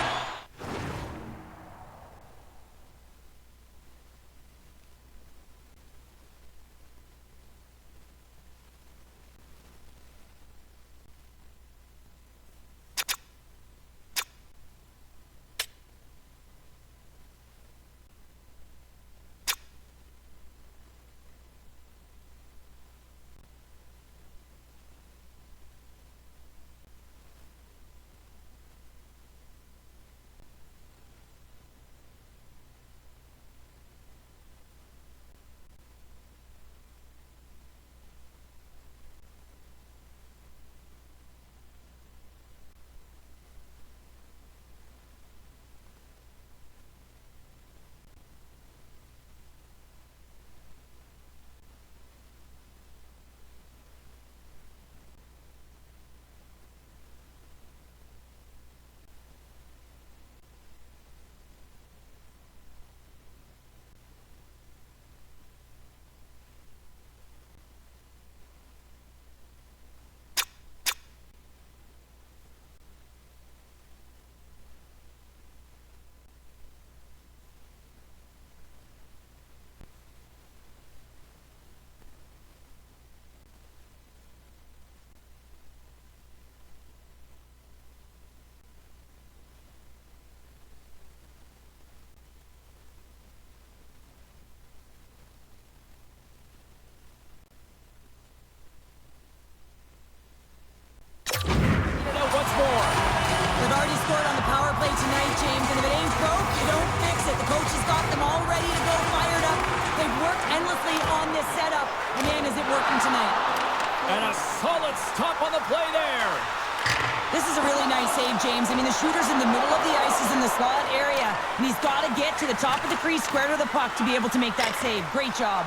James. I mean, the shooter's in the middle of the ice, is in the slot area, and he's got to get to the top of the crease, square to the puck, to be able to make that save. Great job.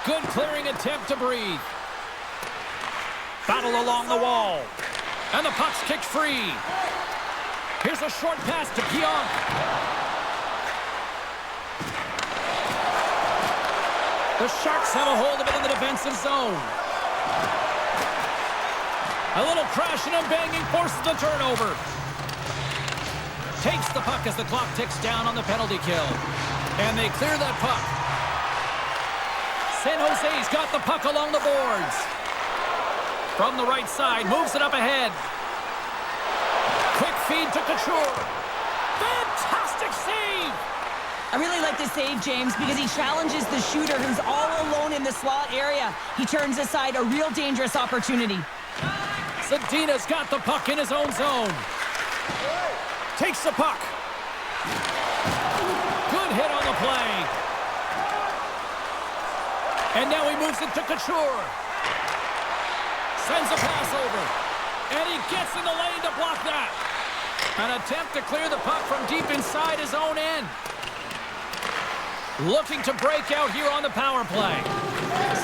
Good clearing attempt to breathe. Battle along the wall. And the puck's kicked free. Here's a short pass to Pionk. The Sharks have a hold of it in the defensive zone. A little crashing and banging forces the turnover. Takes the puck as the clock ticks down on the penalty kill. And they clear that puck. San Jose's got the puck along the boards. From the right side, moves it up ahead. Quick feed to Couture. Fantastic save! I really like this save, James, because he challenges the shooter who's all alone in the slot area. He turns aside a real dangerous opportunity. Zadina's got the puck in his own zone. Takes the puck. Good hit on the play. And now he moves it to Couture. Sends a pass over. And he gets in the lane to block that. An attempt to clear the puck from deep inside his own end. Looking to break out here on the power play.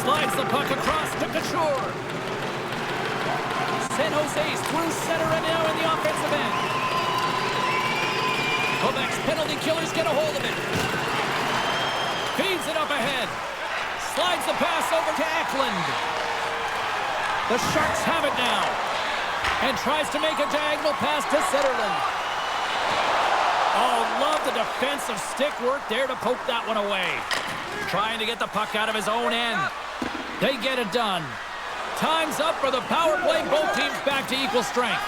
Slides the puck across to Couture. San Jose's through center and now in the offensive end. Quebec's penalty killers get a hold of it. Feeds it up ahead. Slides the pass over to Eklund. The Sharks have it now. And tries to make a diagonal pass to Zetterlund. Oh, love the defensive stick work there to poke that one away. Trying to get the puck out of his own end. They get it done. Time's up for the power play. Both teams back to equal strength.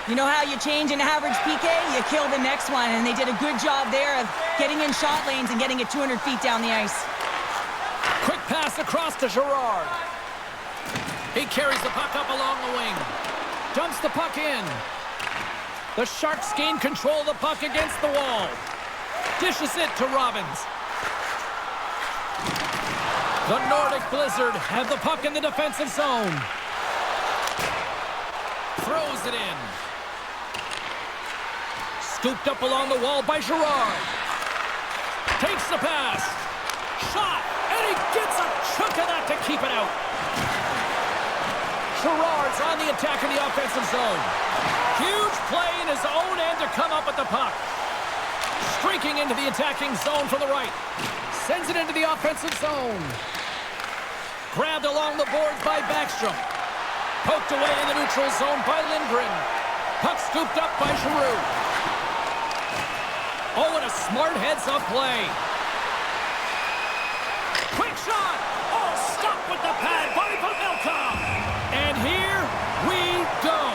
You know how you change an average PK? You kill the next one, and they did a good job there of getting in shot lanes and getting it 200 feet down the ice. Quick pass across to Girard. He carries the puck up along the wing. Dumps the puck in. The Sharks gain control of the puck against the wall. Dishes it to Robbins. The Nordic Blizzard have the puck in the defensive zone. Throws it in. Scooped up along the wall by Girard. Takes the pass. Shot. And he gets a chunk of that to keep it out. Girard's on the attack in the offensive zone. Huge play in his own end to come up with the puck. Streaking into the attacking zone from the right. Sends it into the offensive zone. Grabbed along the boards by Backstrom. Poked away in the neutral zone by Lindgren. Puck scooped up by Giroux. Oh, and a smart heads-up play. Quick shot! Oh, stop with the pad by Pavelka! And here we go.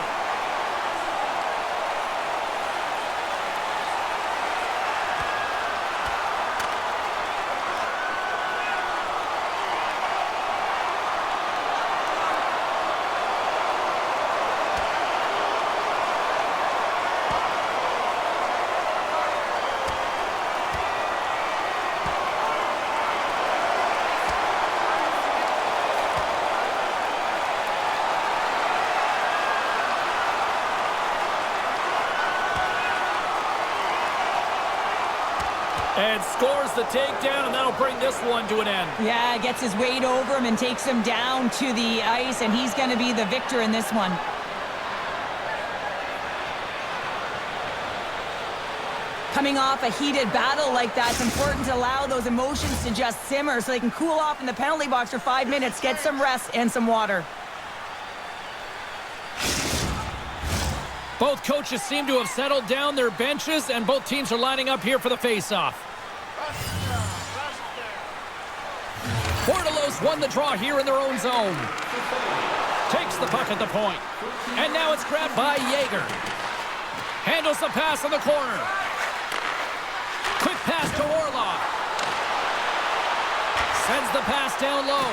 And scores the takedown, and that'll bring this one to an end. Yeah, gets his weight over him and takes him down to the ice, and he's going to be the victor in this one. Coming off a heated battle like that, it's important to allow those emotions to just simmer so they can cool off in the penalty box for 5 minutes, get some rest and some water. Both coaches seem to have settled down their benches, and both teams are lining up here for the face-off. Bordelos won the draw here in their own zone. Takes the puck at the point. And now it's grabbed by Yeager. Handles the pass on the corner. Quick pass to Orlov. Sends the pass down low.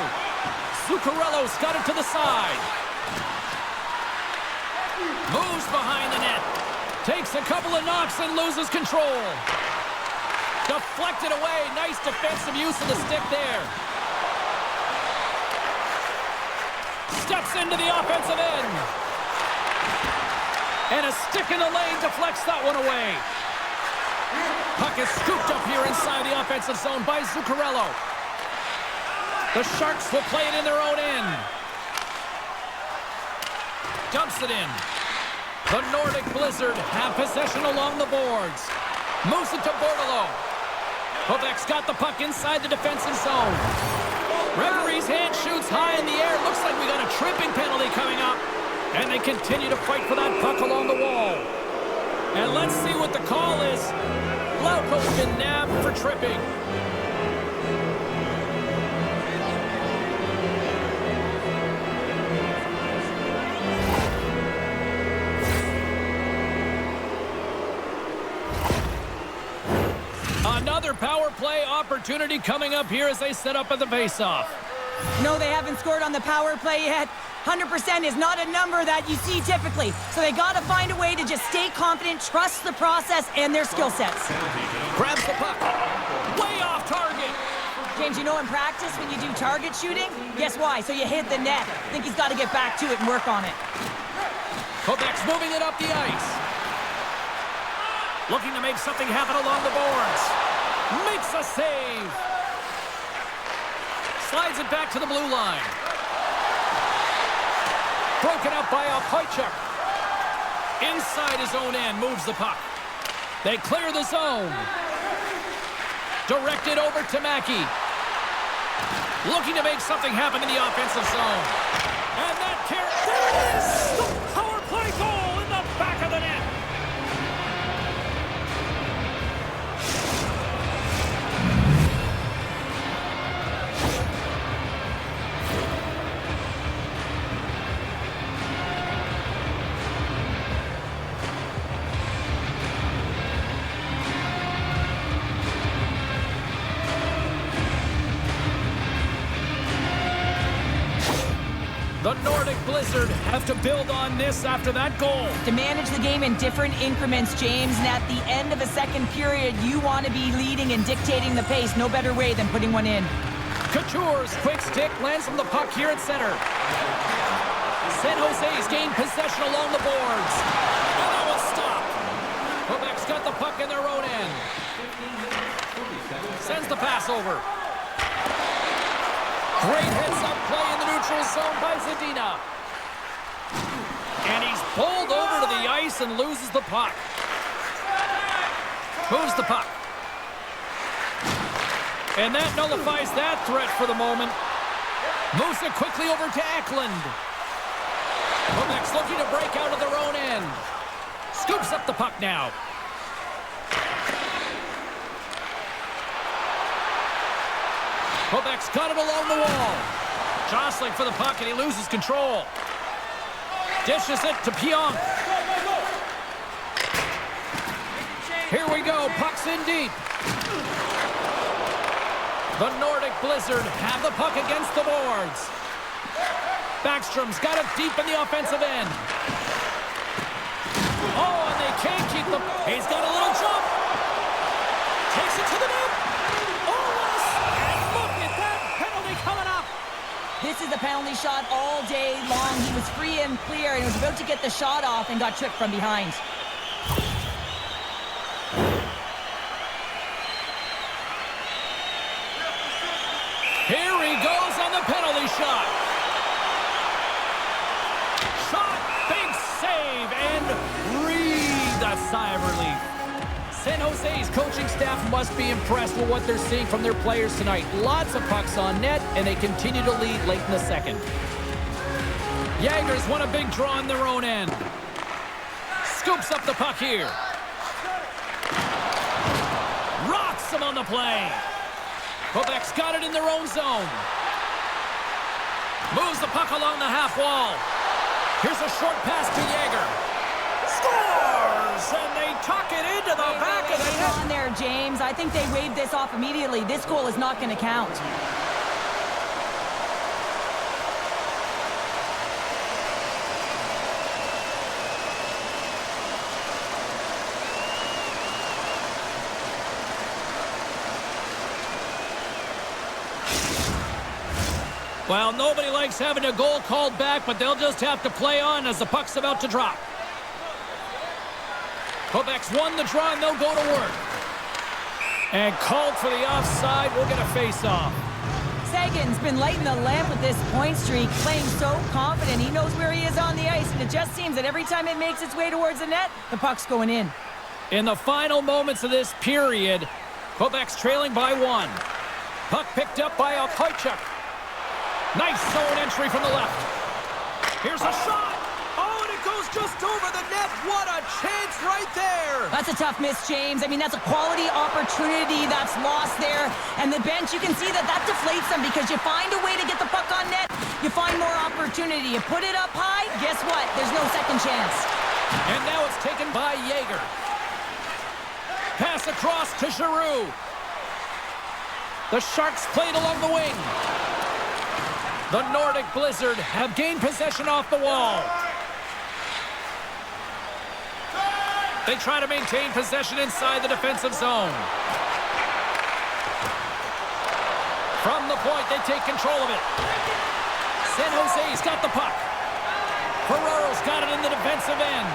Zuccarello's got it to the side. Moves behind the net. Takes a couple of knocks and loses control. Deflected away. Nice defensive use of the stick there. Steps into the offensive end. And a stick in the lane deflects that one away. Puck is scooped up here inside the offensive zone by Zuccarello. The Sharks will play it in their own end. Dumps it in. The Nordic Blizzard have possession along the boards. Moves it to Bordeleau. Quebec's got the puck inside the defensive zone. Referee's hand shoots high in the air. Looks like we got a tripping penalty coming up. And they continue to fight for that puck along the wall. And let's see what the call is. Lauko's been nabbed for tripping. Another power play opportunity coming up here as they set up at the face-off. No, they haven't scored on the power play yet. 100% is not a number that you see typically. So they got to find a way to just stay confident, trust the process and their skill sets. Grabs the puck. Way off target. James, you know in practice when you do target shooting, guess why? So you hit the net. I think he's got to get back to it and work on it. Quebec's moving it up the ice. Looking to make something happen along the boards. Makes a save. Slides it back to the blue line. Broken up by S.O.A.C.J.V. Inside his own end, moves the puck. They clear the zone. Directed over to Mackey. Looking to make something happen in the offensive zone. And that carry, there it is! The power play goal in the back of the net. The Nordic Blizzard have to build on this after that goal. To manage the game in different increments, James, and at the end of a second period, you want to be leading and dictating the pace. No better way than putting one in. Couture's quick stick lands from the puck here at center. San Jose's gained possession along the boards. And that will stop. Quebec's got the puck in their own end. Sends the pass over. Great heads-up play in the neutral zone by Zadina. And he's pulled over to the ice and loses the puck. Moves the puck. And that nullifies that threat for the moment. Moves it quickly over to Eklund. Quebec's looking to break out of their own end. Scoops up the puck now. Quebec's got it along the wall. Jostling for the puck, and he loses control. Dishes it to Pionk. Here we go, puck's in deep. The Nordic Blizzard have the puck against the boards. Backstrom's got it deep in the offensive end. Oh, and they can't keep the... He's got a little jump. Takes it to the net. This is a penalty shot all day long. He was free and clear and was about to get the shot off and got tripped from behind. Here he goes on the penalty shot. Shot, big save, and breathe a sigh of relief. San Jose's coaching staff must be impressed with what they're seeing from their players tonight. Lots of pucks on net, and they continue to lead late in the second. Jaegers won a big draw in their own end. Scoops up the puck here. Rocks them on the play. Quebec's got it in their own zone. Moves the puck along the half wall. Here's a short pass to Jaeger. Scores! And they tuck it into the back of the net. On there, James. I think they waved this off immediately. This goal is not going to count. Well, nobody likes having a goal called back, but they'll just have to play on as the puck's about to drop. Quebec's won the draw, and they'll go to work. And called for the offside. We'll get a face-off. Sagan's been lighting the lamp with this point streak, playing so confident. He knows where he is on the ice, and it just seems that every time it makes its way towards the net, the puck's going in. In the final moments of this period, Quebec's trailing by 1. Puck picked up by S.O.A.C.J.V. Nice zone entry from the left. Here's a shot. Oh, just over the net. What a chance right there. That's a tough miss, James. I mean, that's a quality opportunity that's lost there. And the bench, you can see that deflates them because you find a way to get the puck on net, you find more opportunity. You put it up high, guess what? There's no second chance. And now it's taken by Yeager. Pass across to Giroux. The Sharks played along the wing. The Nordic Blizzard have gained possession off the wall. They try to maintain possession inside the defensive zone. From the point, they take control of it. San Jose's got the puck. Ferraro's got it in the defensive end.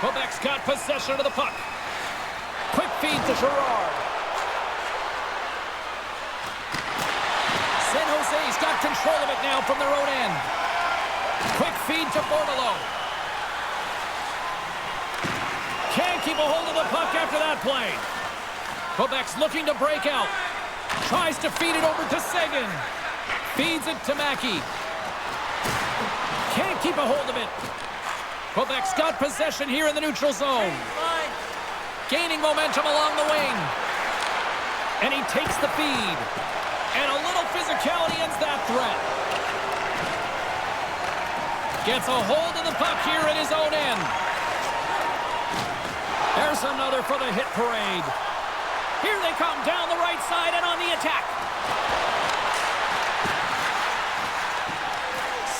Quebec's got possession of the puck. Quick feed to Girard. San Jose's got control of it now from their own end. Quick feed to Bordelot. Can't keep a hold of the puck after that play. Quebec's looking to break out. Tries to feed it over to Saison. Feeds it to Mackey. Can't keep a hold of it. Quebec's got possession here in the neutral zone. Gaining momentum along the wing. And he takes the feed. And a little physicality ends that threat. Gets a hold of the puck here at his own end. There's another for the hit parade. Here they come down the right side and on the attack.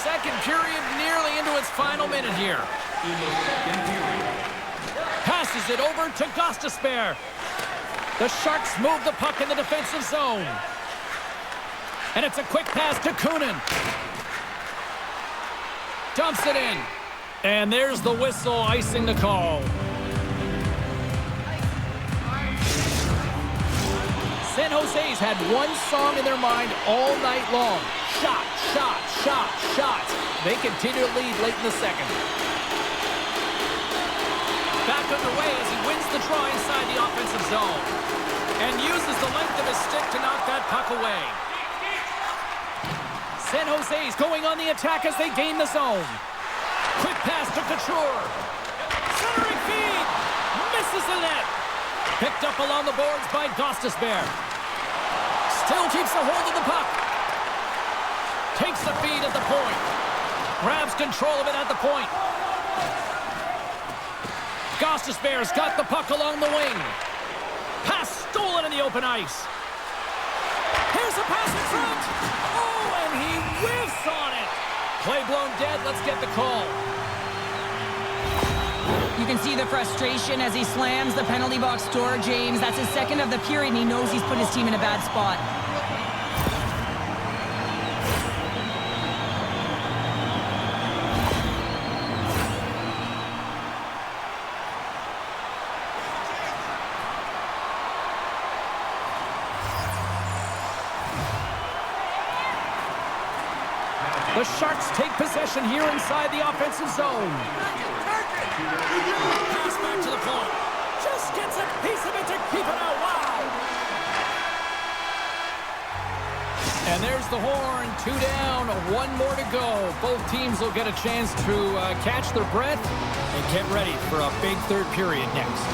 Second period nearly into its final minute here. Passes it over to Gostisbehere. The Sharks move the puck in the defensive zone. And it's a quick pass to Kunin. Dumps it in. And there's the whistle icing the call. San Jose's had one song in their mind all night long. Shot, shot, shot, shot. They continue to lead late in the second. Back underway as he wins the draw inside the offensive zone. And uses the length of his stick to knock that puck away. San Jose's going on the attack as they gain the zone. Quick pass to Couture. Centering feed. Misses the net. Picked up along the boards by Gostisbehere. Still keeps a hold of the puck. Takes the feed at the point. Grabs control of it at the point. Gostisbehere's got the puck along the wing. Pass stolen in the open ice. Here's a pass in front. Oh, and he whiffs on it. Play blown dead. Let's get the call. You can see the frustration as he slams the penalty box door, James. That's his second of the period, and he knows he's put his team in a bad spot. The Sharks take possession here inside the offensive zone. Pass back to the point. Just gets a piece of it to keep it out wide. And there's the horn. 2 down, 1 more to go. Both teams will get a chance to catch their breath and get ready for a big third period next.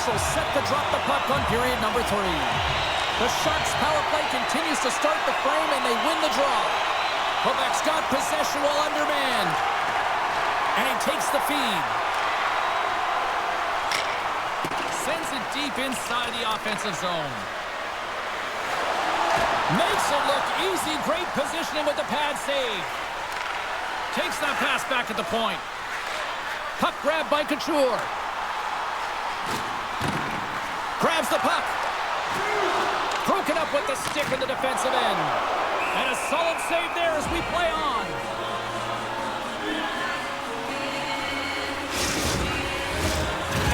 officials set to drop the puck on period number 3. The Sharks' power play continues to start the frame, and they win the draw. Quebec's got possession while undermanned. And he takes the feed. Sends it deep inside the offensive zone. Makes it look easy. Great positioning with the pad save. Takes that pass back at the point. Puck grab by Couture. Grabs the puck. Broken up with the stick in the defensive end. And a solid save there as we play on.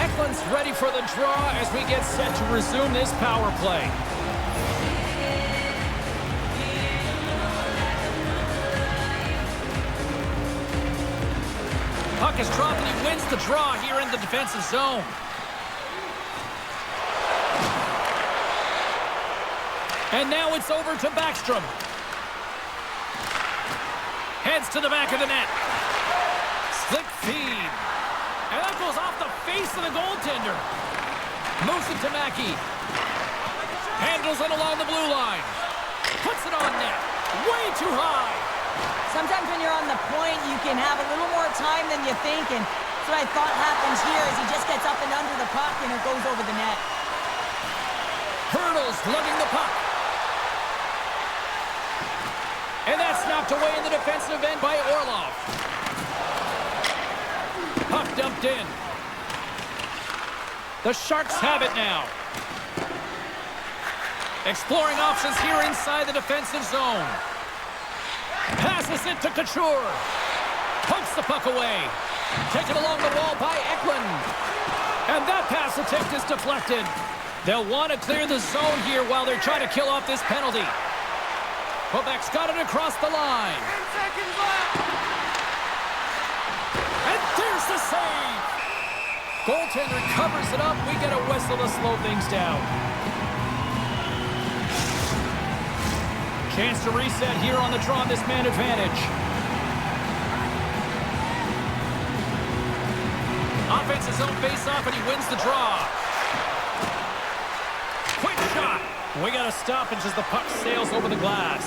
Eklund's ready for the draw as we get set to resume this power play. Puck is dropped and he wins the draw here in the defensive zone. And now it's over to Backstrom. Heads to the back of the net. Slick feed. And that goes off the face of the goaltender. Moves it to Mackey. Handles it along the blue line. Puts it on net. Way too high. Sometimes when you're on the point, you can have a little more time than you think, and that's what I thought happens here is he just gets up and under the puck and it goes over the net. Hurdles lugging the puck. And that's knocked away in the defensive end by Orlov. Puck dumped in. The Sharks have it now. Exploring options here inside the defensive zone. Passes it to Couture. Pokes the puck away. Taken along the wall by Eklund. And that pass attempt is deflected. They'll want to clear the zone here while they're trying to kill off this penalty. Quebec's got it across the line. 10 seconds left. And there's the save. Goaltender covers it up. We get a whistle to slow things down. Chance to reset here on the draw on this man advantage. Offensive zone face-off, and he wins the draw. Quick shot. We got a stoppage as the puck sails over the glass.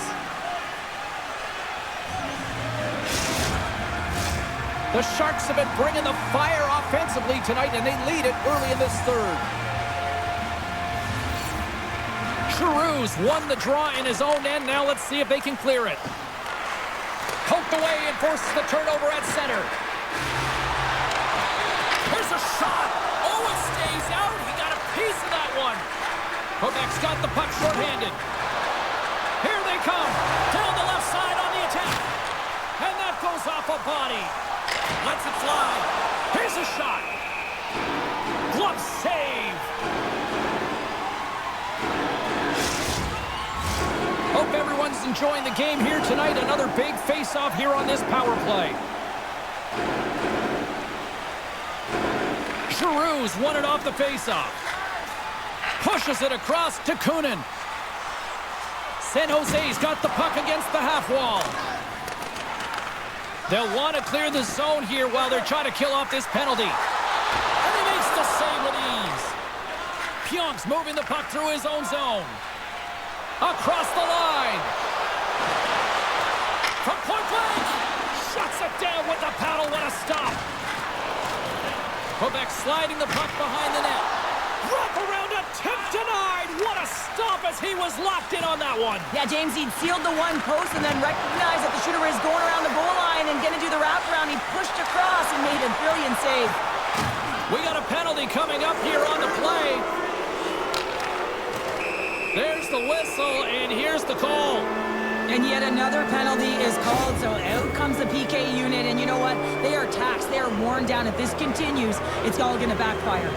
The Sharks have been bringing the fire offensively tonight, and they lead it early in this third. Giroux's won the draw in his own end. Now let's see if they can clear it. Poked away and forces the turnover at center. Here's a shot. Oh, it stays out. He got a piece of that one. Quebec's got the puck shorthanded. Here they come. Down the left side on the attack. And that goes off a body. Lets it fly. Here's a shot. Glove save. Hope everyone's enjoying the game here tonight. Another big face-off here on this power play. Giroux's won it off the face-off. Pushes it across to Kunin. San Jose's got the puck against the half wall. They'll want to clear the zone here while they're trying to kill off this penalty. And he makes the save with ease. Pionk's moving the puck through his own zone. Across the line. From point blank. Shuts it down with the paddle. What a stop. Quebec sliding the puck behind the net. Wrap around attempt denied. What a stop as he was locked in on that one. Yeah, James, he'd sealed the one post and then recognized that the shooter is going around the goal line and going to do the wraparound. He pushed across and made a brilliant save. We got a penalty coming up here on the play. There's the whistle, and here's the call. And yet another penalty is called, so out comes the PK unit, and you know what? They are taxed. They are worn down. If this continues, it's all going to backfire.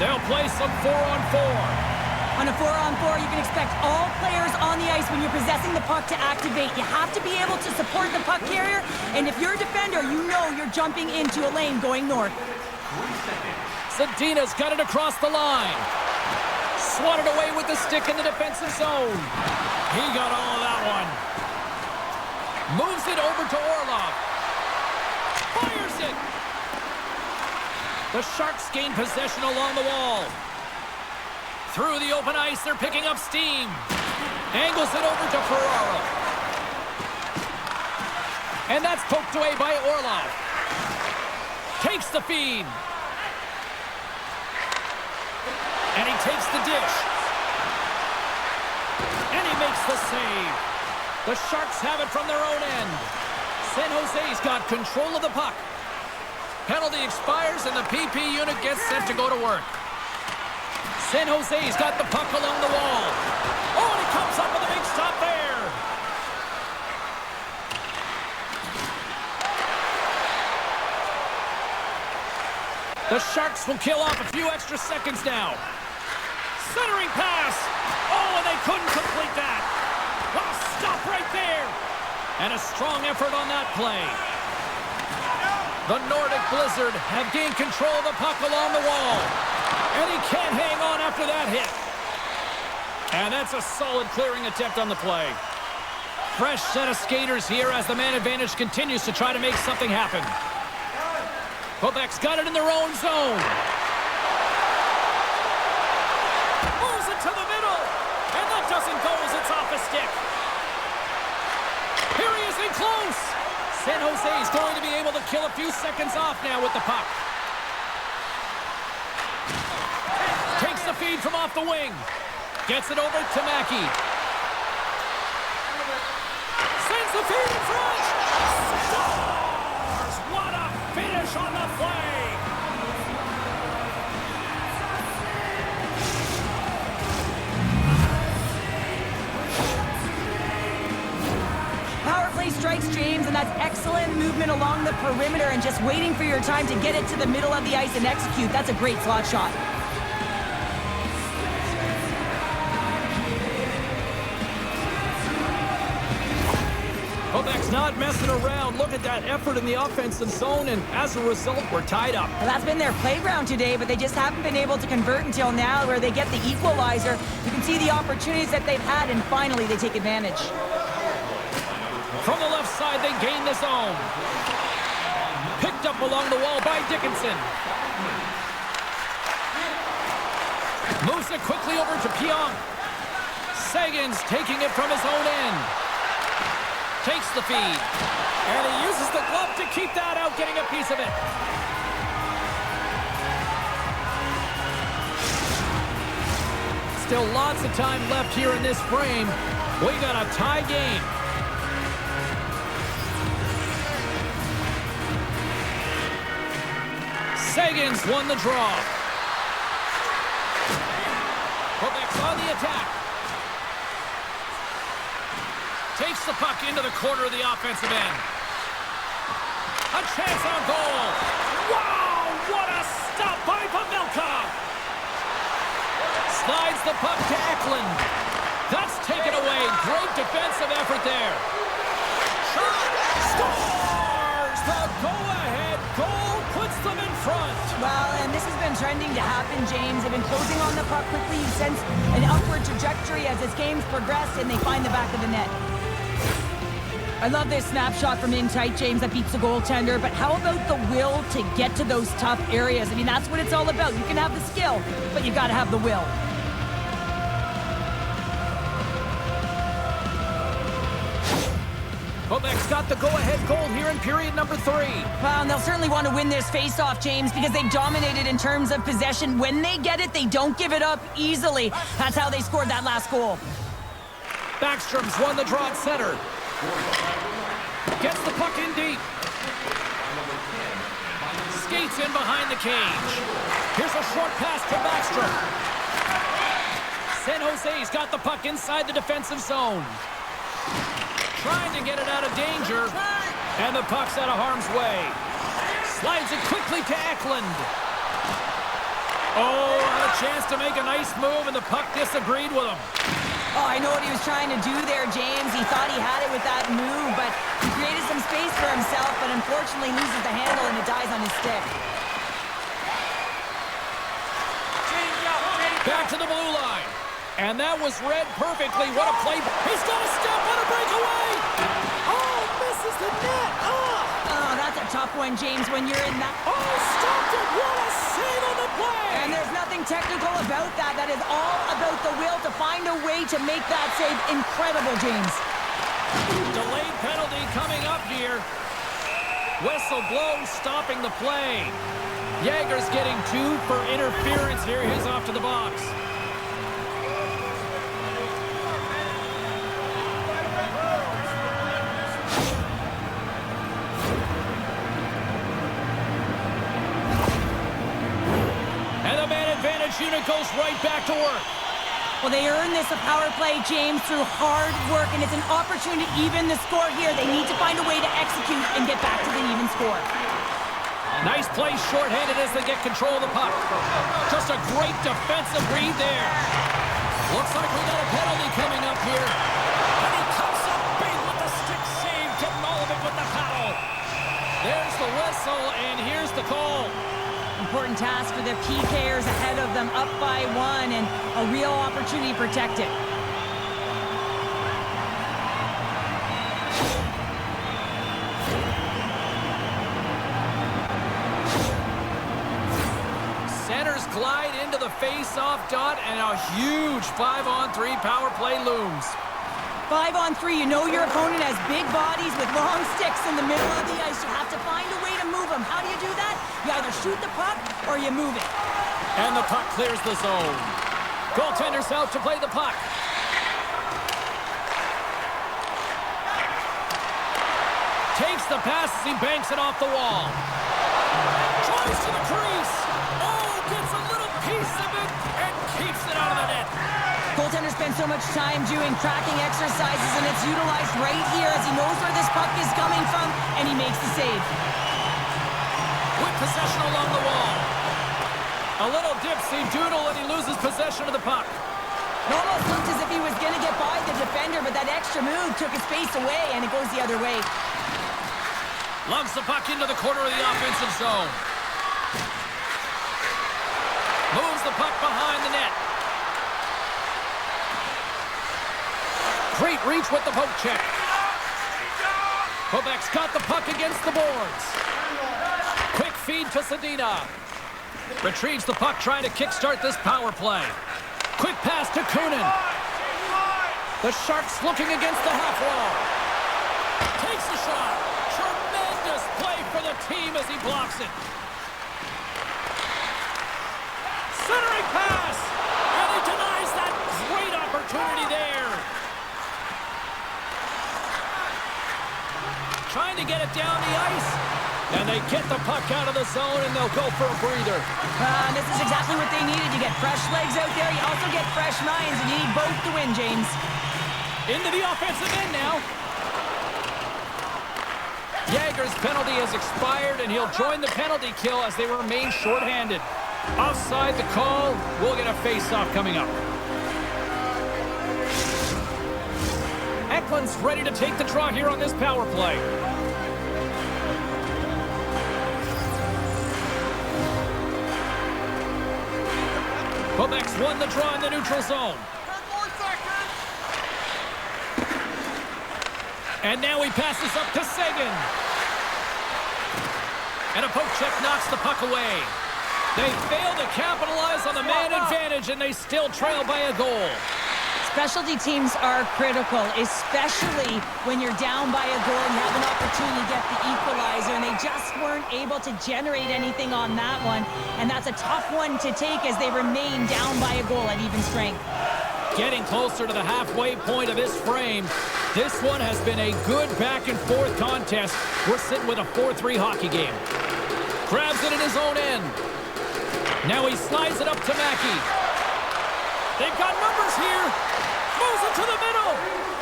They'll play some 4-on-4. On a 4-on-4, you can expect all players on the ice when you're possessing the puck to activate. You have to be able to support the puck carrier, and if you're a defender, you know you're jumping into a lane going north. Zadina's got it across the line. Swatted away with the stick in the defensive zone. He got all of that one. Moves it over to Orlov. Fires it. The Sharks gain possession along the wall. Through the open ice, they're picking up steam. Angles it over to Ferraro. And that's poked away by Orlov. Takes the feed. And he takes the dish. And he makes the save. The Sharks have it from their own end. San Jose's got control of the puck. Penalty expires and the PP unit gets set to go to work. San Jose's got the puck along the wall. Oh, and he comes up with a big stop there. The Sharks will kill off a few extra seconds now. Centering pass. Oh, and they couldn't complete that. What a stop right there. And a strong effort on that play. The Nordic Blizzard have gained control of the puck along the wall. And he can't hang on after that hit. And that's a solid clearing attempt on the play. Fresh set of skaters here as the man advantage continues to try to make something happen. Quebec's got it in their own zone. Moves it to the middle. And that doesn't go as it's off a stick. Here he is in close. San Jose is going to be able to kill a few seconds off now with the puck. Takes the feed from off the wing. Gets it over to Mackey. Sends the feed in front. Scores! What a finish on the play. Power play strikes, James, and that's excellent movement along the perimeter and just waiting for your time to get it to the middle of the ice and execute. That's a great slot shot. Quebec's not messing around. Look at that effort in the offensive zone, and as a result, we're tied up. Well, that's been their playground today, but they just haven't been able to convert until now where they get the equalizer. You can see the opportunities that they've had, and finally they take advantage. From the left side, they gain the zone. Picked up along the wall by Dickinson. Moves it quickly over to Pionk. Sagan's taking it from his own end. Takes the feed. And he uses the glove to keep that out, getting a piece of it. Still lots of time left here in this frame. We got a tie game. Sagan's won the draw. Quebec's on the attack. Takes the puck into the corner of the offensive end. A chance on goal. Wow, what a stop by Pavelka. Slides the puck to Eklund. That's taken away. Great defensive effort there. Shot. Scores! The go-ahead goal puts them in front. Well, and this has been trending to happen, James. They've been closing on the puck quickly. You sense an upward trajectory as this game's progressed, and they find the back of the net. I love this snapshot from in tight, James, that beats the goaltender, but how about the will to get to those tough areas? I mean, that's what it's all about. You can have the skill, but you got to have the will. Quebec's got the go-ahead goal here in period number 3. Well, and they'll certainly want to win this face-off, James, because they've dominated in terms of possession. When they get it, they don't give it up easily. That's how they scored that last goal. Backstrom's won the draw at center. Gets the puck in deep. Skates in behind the cage. Here's a short pass to Backstrom. San Jose's got the puck inside the defensive zone. Trying to get it out of danger. And the puck's out of harm's way. Slides it quickly to Eklund. Oh, had a chance to make a nice move, and the puck disagreed with him. Oh, I know what he was trying to do there, James. He thought he had it with that move, but he created some space for himself, but unfortunately loses the handle and it dies on his stick. Back to the blue line. And that was read perfectly. What a play. He's got a step on a breakaway. Oh, misses the net. Oh, that's a tough one, James, when you're in that. Oh, stopped it. What a save on the play. And there's nothing technical about that. That is all about the will to find a way to make that save incredible, James. Delayed penalty coming up here. Whistle blows, stopping the play. Jaeger's getting 2 for interference here. He's off to the box. And the man advantage unit goes right back to work. Well, they earned this a power play, James, through hard work, and it's an opportunity to even the score here. They need to find a way to execute and get back to the even score. Nice play shorthanded as they get control of the puck. Just a great defensive read there. Looks like we got a penalty coming up here. And he comes up big with the stick save, getting all of it with the paddle. There's the whistle, and here's the call. Important task for the PKers ahead of them, up by 1, and a real opportunity to protect it. Centers glide into the face-off dot, and a huge 5-on-3 power play looms. 5-on-3, you know your opponent has big bodies with long sticks in the middle of the ice. You have to find a way to move them. How do you do that? You either shoot the puck or you move it. And the puck clears the zone. Goaltender's out to play the puck. Takes the pass as he banks it off the wall. Tries to the crease. Oh, gets a little piece of it and keeps it out of the net. Goaltender spends so much time doing tracking exercises, and it's utilized right here as he knows where this puck is coming from, and he makes the save. With possession along the wall. A little dipsy doodle, and he loses possession of the puck. It almost looked as if he was going to get by the defender, but that extra move took his face away, and it goes the other way. Lugs the puck into the corner of the offensive zone. Moves the puck behind the net. Great reach with the poke check. Quebec's got the puck against the boards. Quick feed to Sedina. Retrieves the puck, trying to kickstart this power play. Quick pass to Kunin. The Sharks looking against the half wall. Takes the shot. Tremendous play for the team as he blocks it. Centering pass. And he denies that great opportunity there. Trying to get it down the ice. And they get the puck out of the zone, and they'll go for a breather. This is exactly what they needed. You get fresh legs out there. You also get fresh minds, and you need both to win, James. Into the offensive end now. Jaeger's penalty has expired, and he'll join the penalty kill as they remain shorthanded. Offside the call. We'll get a face-off coming up. Eklund's ready to take the draw here on this power play. Quebec's won the draw in the neutral zone. And now he passes up to Saison. And a poke check knocks the puck away. They fail to capitalize on the man advantage, and they still trail by a goal. Specialty teams are critical, especially when you're down by a goal and you have an opportunity to get the equalizer, and they just weren't able to generate anything on that one, and that's a tough one to take as they remain down by a goal at even strength. Getting closer to the halfway point of this frame. This one has been a good back-and-forth contest. We're sitting with a 4-3 hockey game. Grabs it in his own end. Now he slides it up to Mackey. They've got numbers here. Moves it to the middle.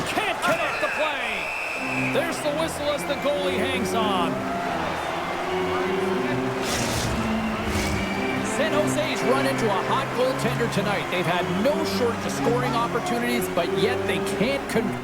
Can't connect the play. There's the whistle as the goalie hangs on. San Jose's run into a hot goaltender tonight. They've had no shortage of scoring opportunities, but yet they can't convert.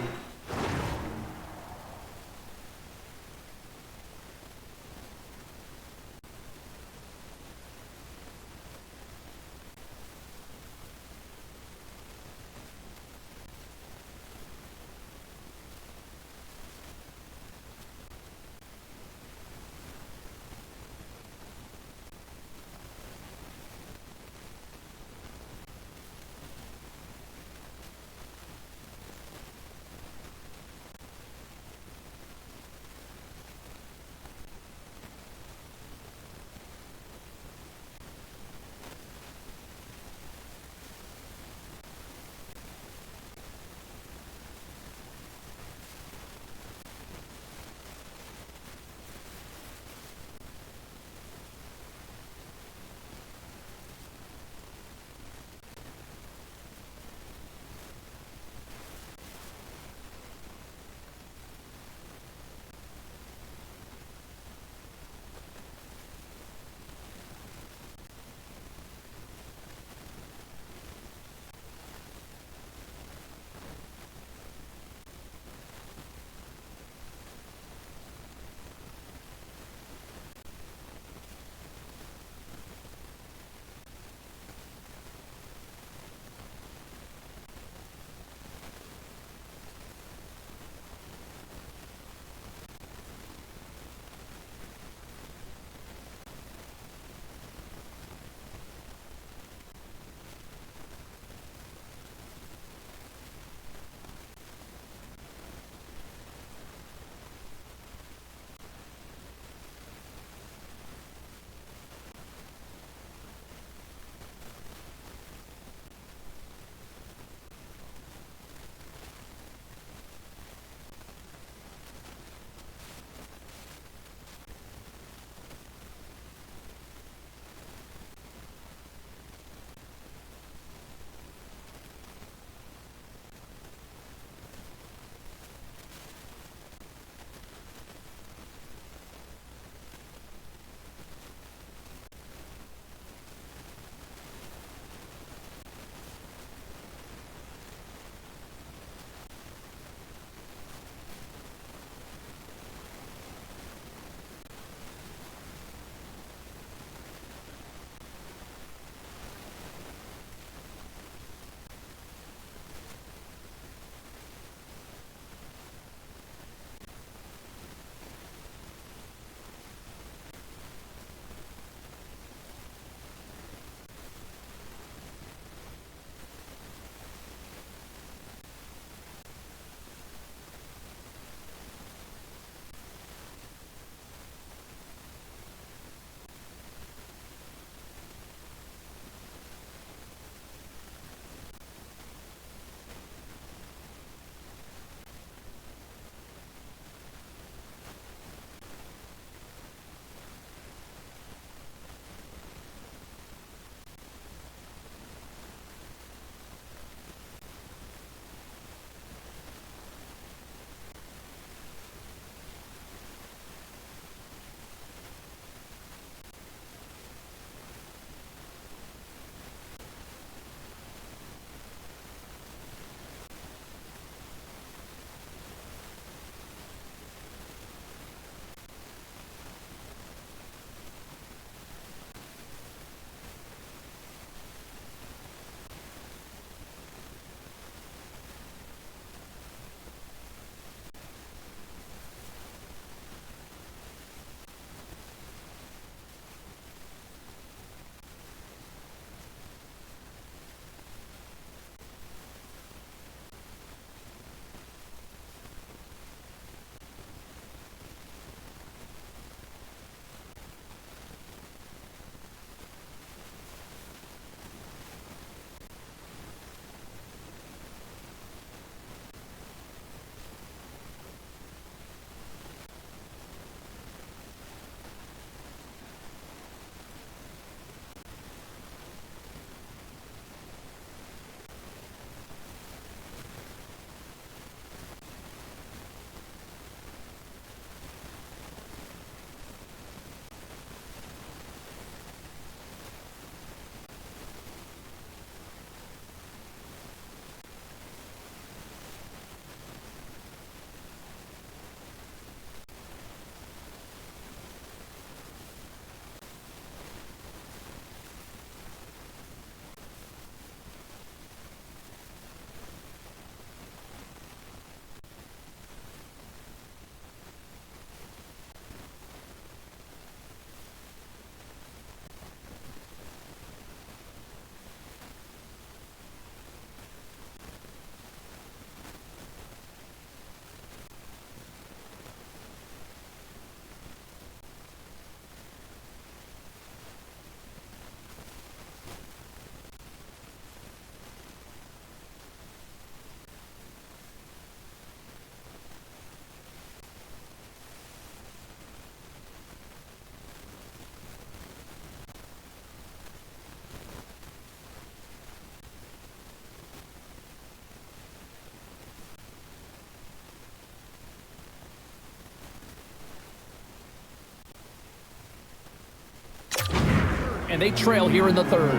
and they trail here in the third.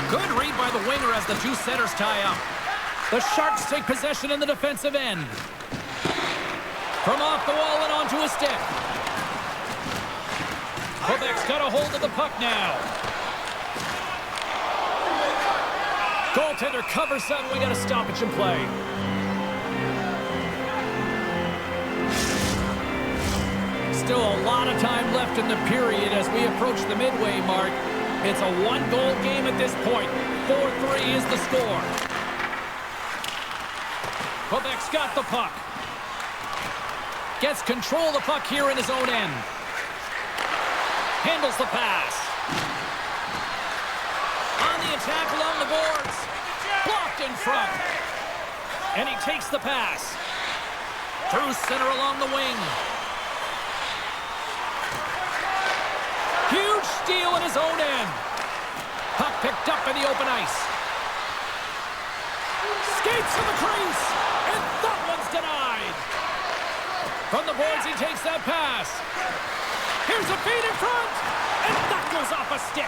Good read by the winger as the two centers tie up. The Sharks take possession in the defensive end. From off the wall and onto a stick. Quebec's got a hold of the puck now. Goaltender covers up. We got a stoppage in play. Still a lot of time left in the period as we approach the midway mark. It's a one-goal game at this point. 4-3 is the score. Quebec's got the puck. Gets control of the puck here in his own end. Handles the pass. On the attack along the boards. Blocked in front. And he takes the pass. Through center along the wing. Huge steal in his own end. Puck picked up in the open ice. Skates to the crease. And that one's denied. From the boards, he takes that pass. Here's a feed in front. And that goes off a stick.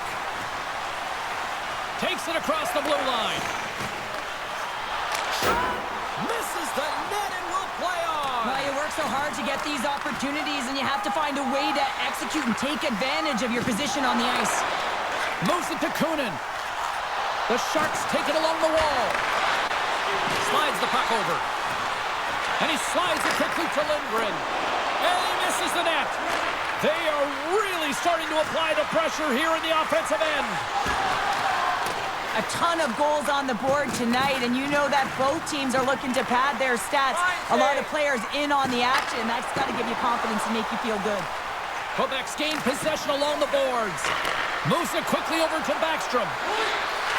Takes it across the blue line. Misses the net and will play on. Well, you work so hard to get these opportunities, and you have to find a way to execute and take advantage of your position on the ice. Moves it to Kunin. The Sharks take it along the wall. Slides the puck over. And he slides it quickly to Lindgren. And he misses the net. They are really starting to apply the pressure here in the offensive end. A ton of goals on the board tonight, and you know that both teams are looking to pad their stats. A lot of players in on the action. That's got to give you confidence and make you feel good. Quebec's gained possession along the boards. Moves it quickly over to Backstrom.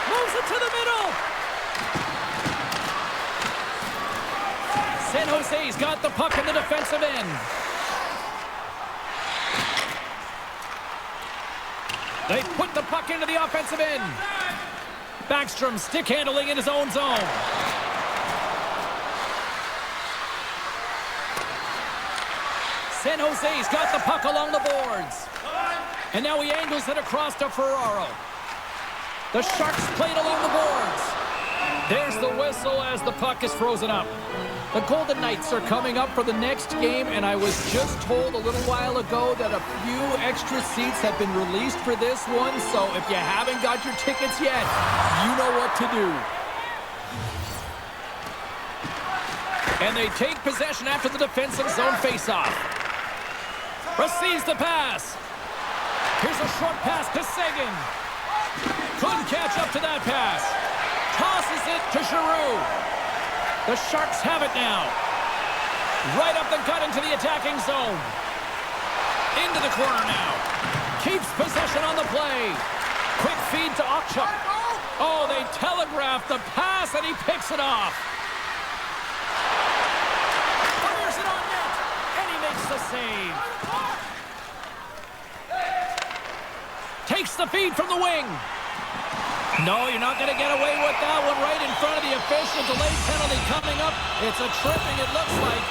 Moves it to the middle. San Jose's got the puck in the defensive end. They put the puck into the offensive end. Backstrom stick handling in his own zone. San Jose's got the puck along the boards. And now he angles it across to Ferraro. The Sharks played along the boards. There's the whistle as the puck is frozen up. The Golden Knights are coming up for the next game, and I was just told a little while ago that a few extra seats have been released for this one, so if you haven't got your tickets yet, you know what to do. And they take possession after the defensive zone faceoff. Receives the pass. Here's a short pass to Saison. Couldn't catch up to that pass. Tosses it to Giroux. The Sharks have it now. Right up the gut into the attacking zone. Into the corner now. Keeps possession on the play. Quick feed to Okchuk. Oh, they telegraphed the pass, and he picks it off. Fires it on net, and he makes the save. Takes the feed from the wing. No, you're not going to get away with that one right in front of the official. Delayed penalty coming up. It's a tripping, it looks like.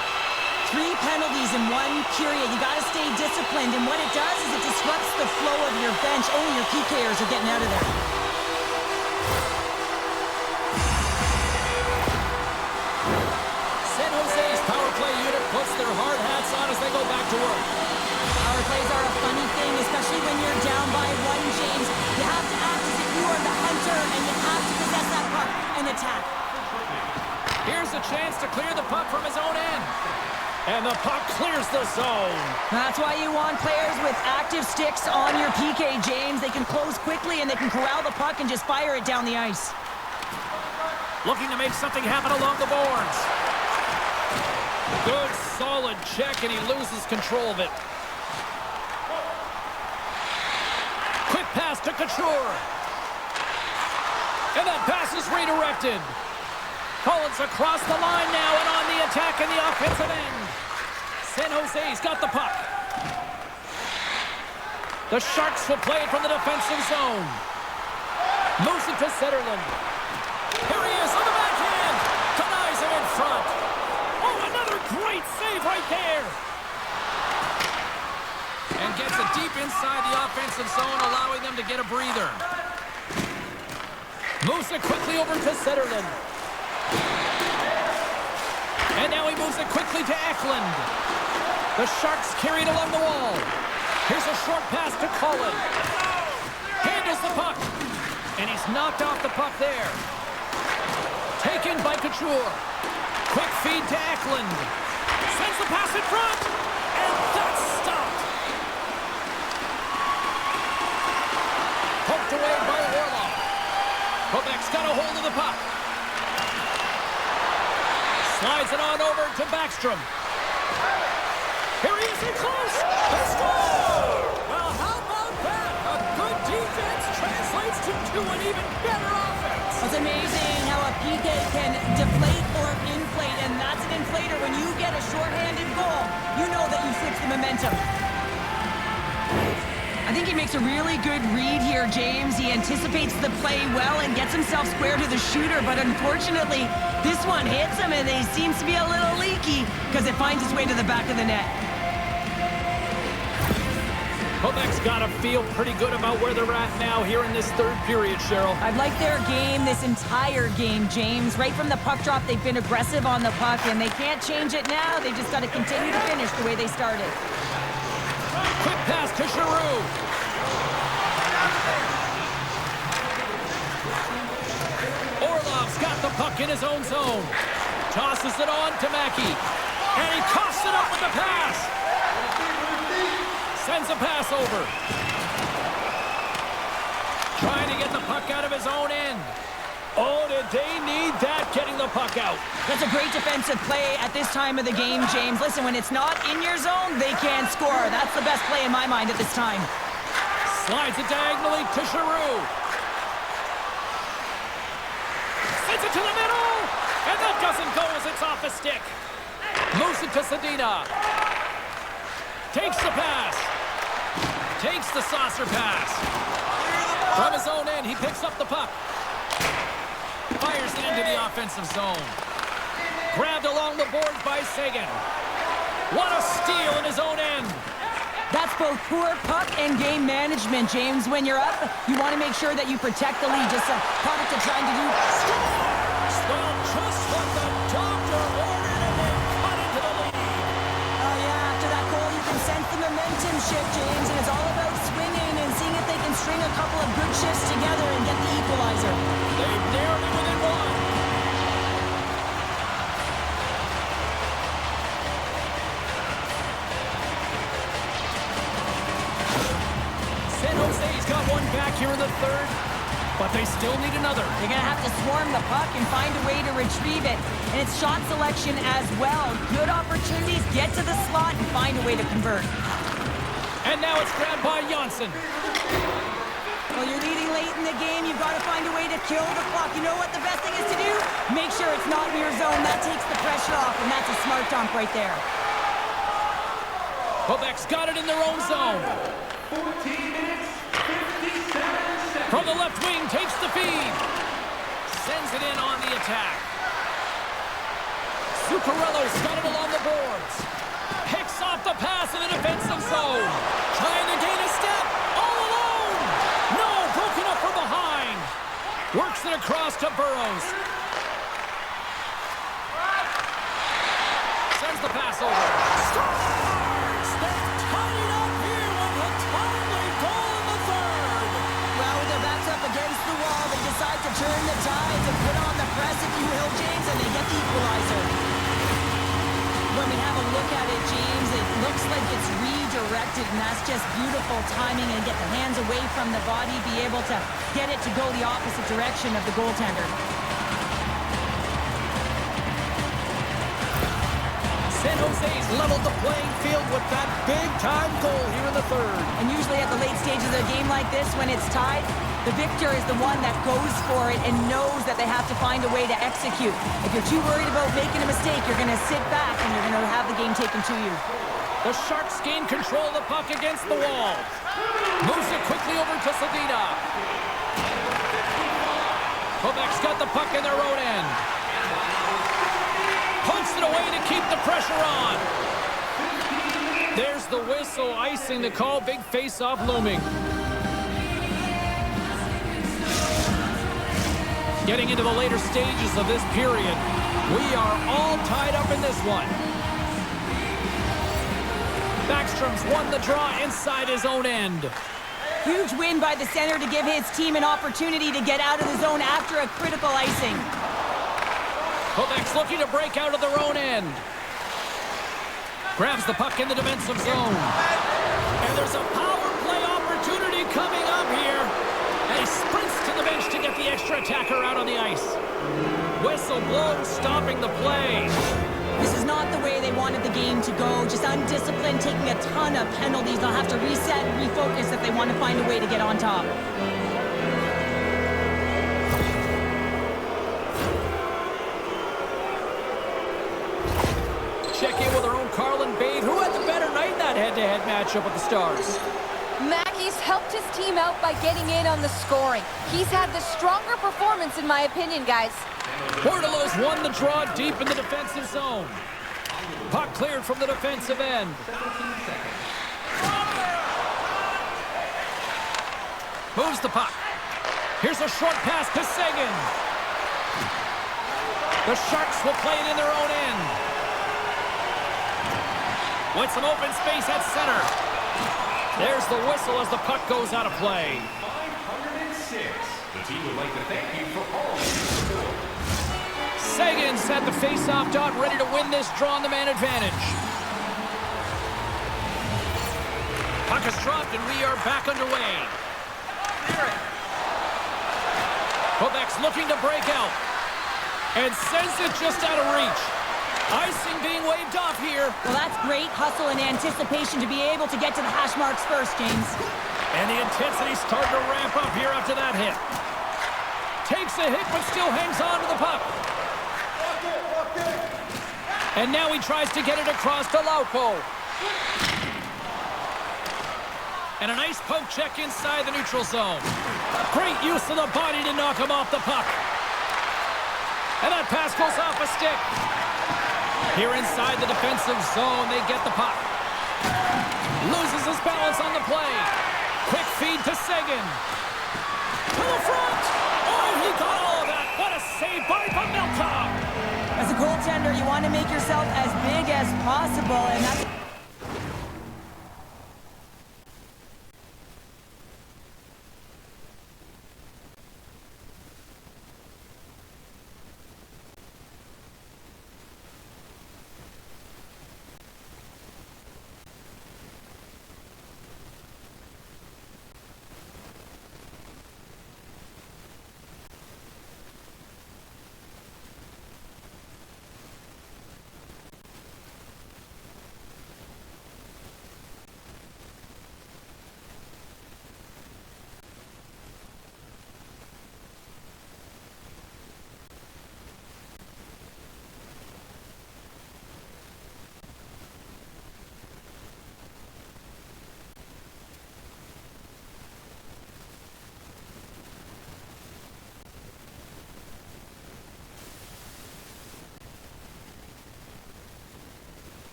3 penalties in 1 period. You got to stay disciplined, and what it does is it disrupts the flow of your bench. Only your PKers are getting out of there. San Jose's power play unit puts their hard hats on as they go back to work. Power plays are a funny thing, especially when you're down by 1, James. You have to act as if you are the hunter, and you have to possess that puck and attack. Here's a chance to clear the puck from his own end. And the puck clears the zone. That's why you want players with active sticks on your PK, James. They can close quickly, and they can corral the puck and just fire it down the ice. Looking to make something happen along the boards. Good, solid check, and he loses control of it. Quick pass to Couture. And that pass is redirected. Collins across the line now and on the attack in the offensive end. San Jose's got the puck. The Sharks will play it from the defensive zone. Moves it to Zetterlund. Here he is on the backhand. Denies him in front. Oh, another great save right there. And gets it deep inside the offensive zone, allowing them to get a breather. Moves it quickly over to Zetterlund. And now he moves it quickly to Eklund. The Sharks carry it along the wall. Here's a short pass to Cullen. Handles the puck. And he's knocked off the puck there. Taken by Couture. Quick feed to Eklund. Sends the pass in front. And that's stopped. Poked away by Orlov. Quebec's got a hold of the puck. Slides it on over to Backstrom. Here he is in close. They score! Well, how about that? A good defense translates to an even better offense. It's amazing how a PK can deflate or inflate, and that's an inflator. When you get a shorthanded goal, you know that you switch the momentum. I think he makes a really good read here, James. He anticipates the play well and gets himself square to the shooter, but unfortunately, this one hits him, and he seems to be a little leaky because it finds its way to the back of the net. Quebec's got to feel pretty good about where they're at now here in this third period, Cheryl. I've liked their game this entire game, James. Right from the puck drop, they've been aggressive on the puck, and they can't change it now. They just got to continue to finish the way they started. Quick pass to Giroux. Orlov's got the puck in his own zone. Tosses it on to Mackey. And he coughs it up with the pass. Sends a pass over. Trying to get the puck out of his own end. Oh, did they need that, getting the puck out. That's a great defensive play at this time of the game, James. Listen, when it's not in your zone, they can't score. That's the best play in my mind at this time. Slides it diagonally to Giroux. Sends it to the middle. And that doesn't go as it's off the stick. Moves it to Sedina. Takes the pass. Takes the saucer pass. From his own end, he picks up the puck. Fires it into the offensive zone. Grabbed along the boards by Saison. What a steal in his own end. That's both poor puck and game management, James. When you're up, you want to make sure that you protect the lead. Just a product of trying to do... Well, just what the doctor ordered, and they cut into the lead. Oh, yeah, after that goal, you can sense the momentum shift, James, and it's all about swinging and seeing if they can string a couple of good shifts together and get the equalizer. They've narrowed it within one. San Jose's got one back here in the third, but they still need another. They're going to have to swarm the puck and find a way to retrieve it. And it's shot selection as well. Good opportunities, get to the slot and find a way to convert. And now it's grabbed by Janssen. Well, you're leading late in the game. You've got to find a way to kill the clock. You know what the best thing is to do? Make sure it's not in your zone. That takes the pressure off, and that's a smart dump right there. Quebec's got it in their own zone. 14 minutes, 57 seconds. From the left wing, takes the feed. Sends it in on the attack. Zuccarello's got it along the boards. Picks off the pass in the defensive zone. Trying to gain a step. All alone. No, broken up from behind. Works it across to Burrows. Sends the pass over. Stars! They've tied it up here with a timely goal in the third. Well, with their backs up against the wall, they decide to turn the tides and put on the press, if you will, James, and they get the equalizer. When we have a look at it, James, it looks like it's redirected, and that's just beautiful timing, and get the hands away from the body, be able to get it to go the opposite direction of the goaltender. San Jose's leveled the playing field with that big-time goal here in the third. And usually at the late stages of a game like this, when it's tied, the victor is the one that goes for it and knows that they have to find a way to execute. If you're too worried about making a mistake, you're going to sit back and you're going to have the game taken to you. The Sharks gain control of the puck against the wall. Moves it quickly over to Sedina. Quebec's got the puck in their own end. Punts it away to keep the pressure on. There's the whistle, icing the call. Big face-off looming. Getting into the later stages of this period. We are all tied up in this one. Backstrom's won the draw inside his own end. Huge win by the center to give his team an opportunity to get out of the zone after a critical icing. Quebec's looking to break out of their own end. Grabs the puck in the defensive zone. And there's a power play opportunity coming up here. And he sprints to the bench to get the extra attacker out on the ice. Whistle blown, stopping the play. This is not the way they wanted the game to go. Just undisciplined, taking a ton of penalties. They'll have to reset and refocus if they want to find a way to get on top. Check in with our own Carlin Bade, who had the better night in that head-to-head matchup with the Stars. Mackey's helped his team out by getting in on the scoring. He's had the stronger performance, in my opinion, guys. Bordelot's won the draw deep in the defensive zone. Puck cleared from the defensive end. Moves the puck. Here's a short pass to Saison. The Sharks will play it in their own end. With some open space at center. There's the whistle as the puck goes out of play. 506. The team would like to thank you for all of your support. Sagan's at the face-off dot, ready to win this draw on the man advantage. Puck is dropped, and we are back underway. Quebec's looking to break out. And sends it just out of reach. Icing being waved off here. Well, that's great hustle and anticipation to be able to get to the hash marks first, James. And the intensity starting to ramp up here after that hit. Takes a hit, but still hangs on to the puck. And now he tries to get it across to Laupo. And a nice poke check inside the neutral zone. Great use of the body to knock him off the puck. And that pass goes off a stick. Here inside the defensive zone, they get the puck. Loses his balance on the play. Quick feed to Sagan. To the front. Oh, he got all of that. What a save by Pamelka. As a goaltender, you want to make yourself as big as possible, and that's...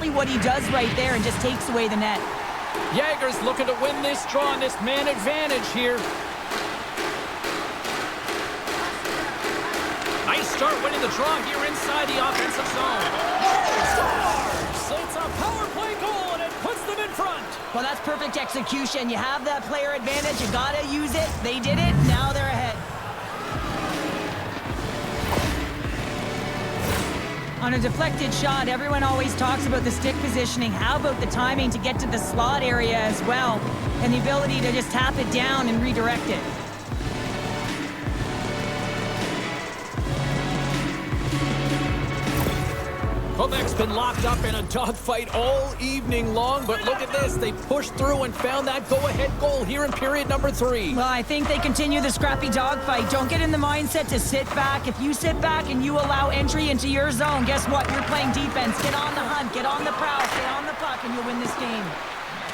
exactly what he does right there and just takes away the net. Jager's looking to win this draw on this man advantage here. Nice start winning the draw here inside the offensive zone. Stars! It's a power play goal, and it puts them in front. Well, that's perfect execution. You have that player advantage. You gotta use it. They did it. Now they're ahead. On a deflected shot, everyone always talks about the stick positioning. How about the timing to get to the slot area as well? and the ability to just tap it down and redirect it. Quebec's been locked up in a dogfight all evening long, but look at this. They pushed through and found that go-ahead goal here in period number 3. Well, I think they continue the scrappy dogfight. Don't get in the mindset to sit back. If you sit back and you allow entry into your zone, guess what? You're playing defense. Get on the hunt, get on the prowl, stay on the puck, and you'll win this game.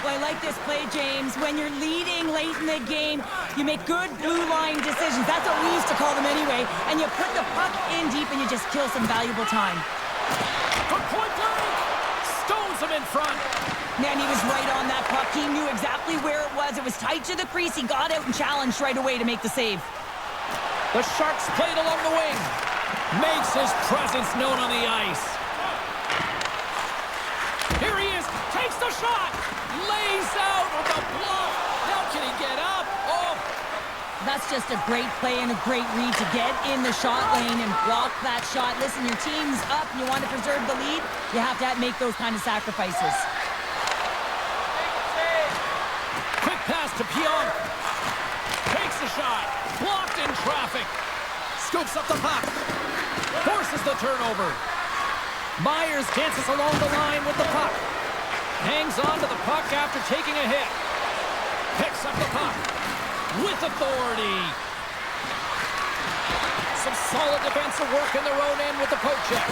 Well, I like this play, James. When you're leading late in the game, you make good blue line decisions. That's what we used to call them anyway. And you put the puck in deep and you just kill some valuable time. From point blank, stones him in front. Man, he was right on that puck. He knew exactly where it was. It was tight to the crease. He got out and challenged right away to make the save. The Sharks played along the wing. Makes his presence known on the ice. Here he is. Takes the shot. Lays out with the block. How can he get up? Oh. That's just a great play and a great read to get in the shot lane and block that shot. Listen, your team's up and you want to preserve the lead. You have to make those kind of sacrifices. Quick pass to Pionk. Takes the shot. Blocked in traffic. Scoops up the puck. Forces the turnover. Myers dances along the line with the puck. Hangs on to the puck after taking a hit. Picks up the puck with authority. Some solid defensive work in their own end with the poke check.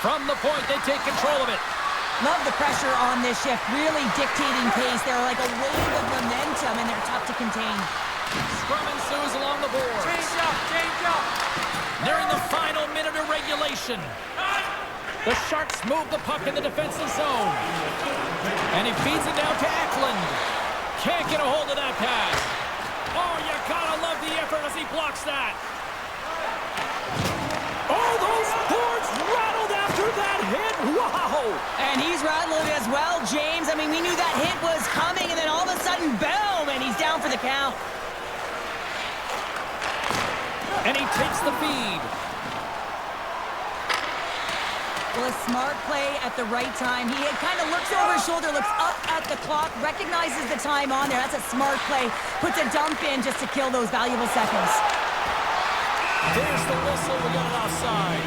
From the point, they take control of it. Love the pressure on this shift. Really dictating pace. They're like a wave of momentum, and they're tough to contain. Scrum ensues along the board. Change up. Nearing the final minute of regulation. The Sharks move the puck in the defensive zone. And he feeds it down to Eklund. Can't get a hold of that pass. Oh, you gotta love the effort as he blocks that. Oh, those boards rattled after that hit. Wow. And he's rattled as well, James. I mean, we knew that hit was coming, and then all of a sudden, boom, and he's down for the count. And he takes the feed. Well, a smart play at the right time. He kind of looks over his shoulder, looks up at the clock, recognizes the time on there. That's a smart play. Puts a dump in just to kill those valuable seconds. There's the whistle. We got it offside.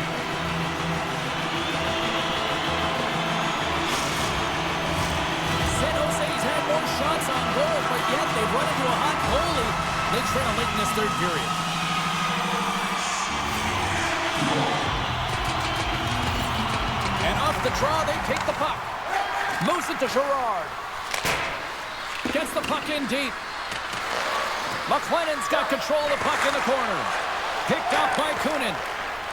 San Jose's had more shots on goal, but yet they've run into a hot goalie. They trail late in this third period. And off the draw, they take the puck. Moves it to Girard. Gets the puck in deep. McLennan's got control of the puck in the corner. Picked up by Kunin.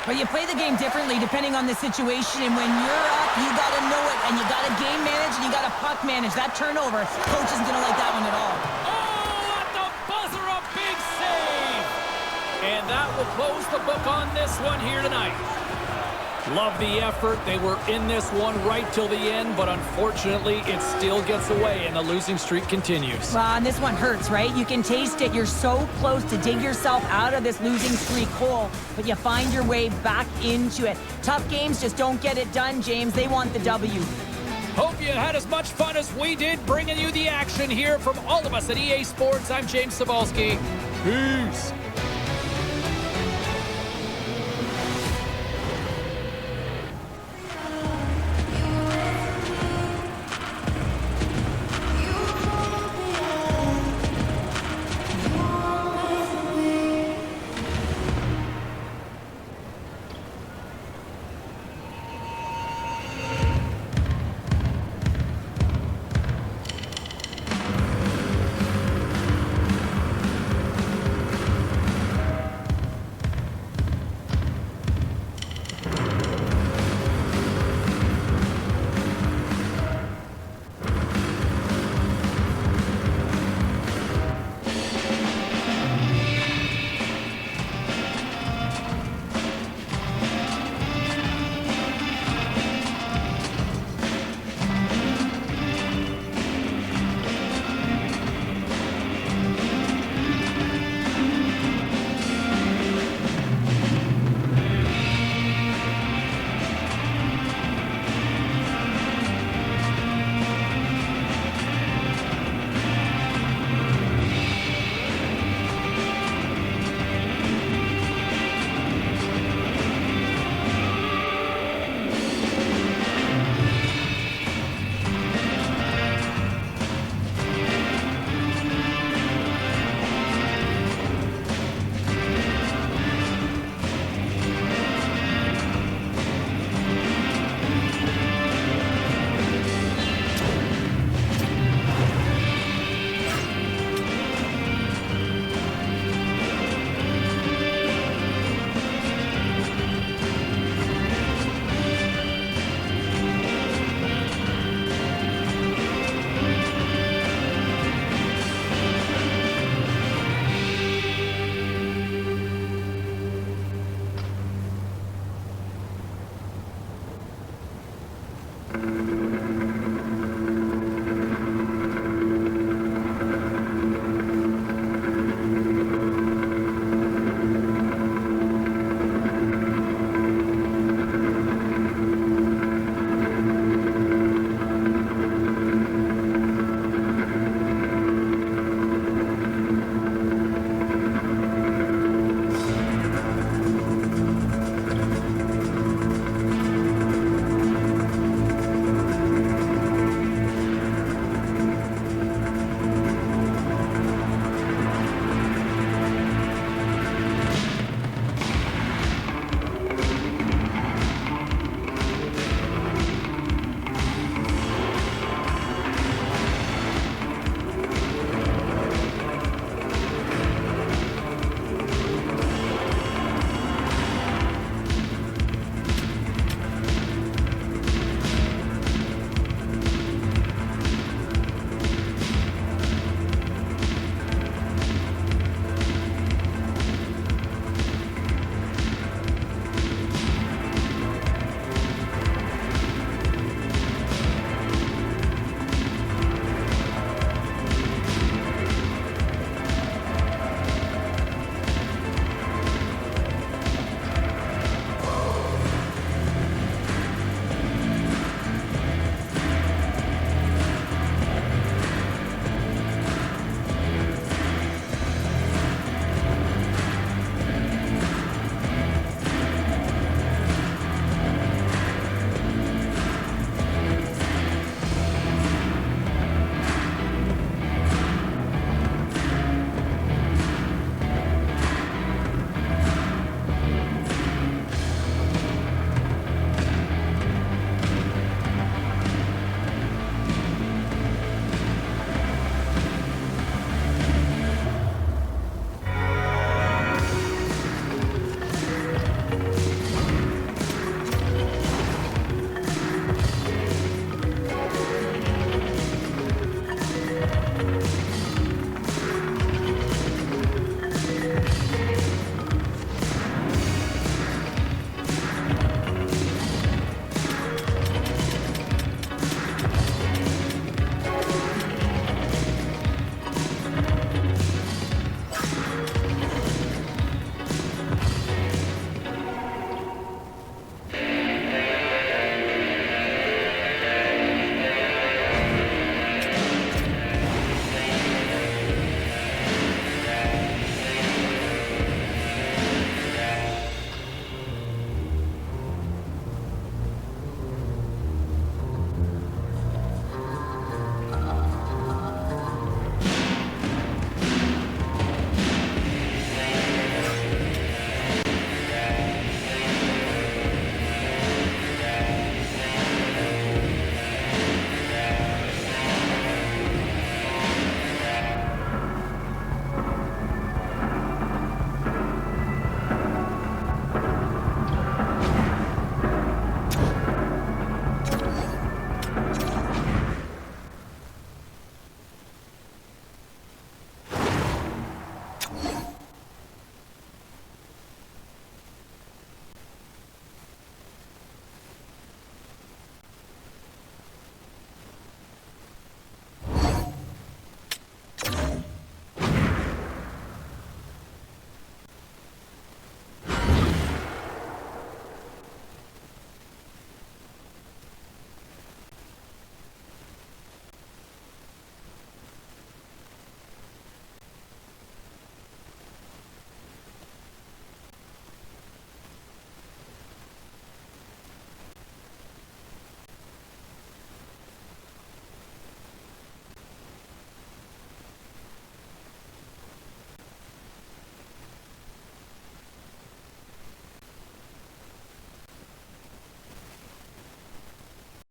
But you play the game differently depending on the situation, and when you're up, you got to know it, and you got to game manage, and you got to puck manage. That turnover, coach isn't going to like that one at all. Oh, at the buzzer, a big save! And that will close the book on this one here tonight. Love the effort. They were in this one right till the end, but unfortunately, it still gets away, and the losing streak continues. Well, and this one hurts, right? You can taste it. You're so close to dig yourself out of this losing streak hole, but you find your way back into it. Tough games just don't get it done, James. They want the W. Hope you had as much fun as we did bringing you the action here from all of us at EA Sports. I'm James Cebulski. Peace.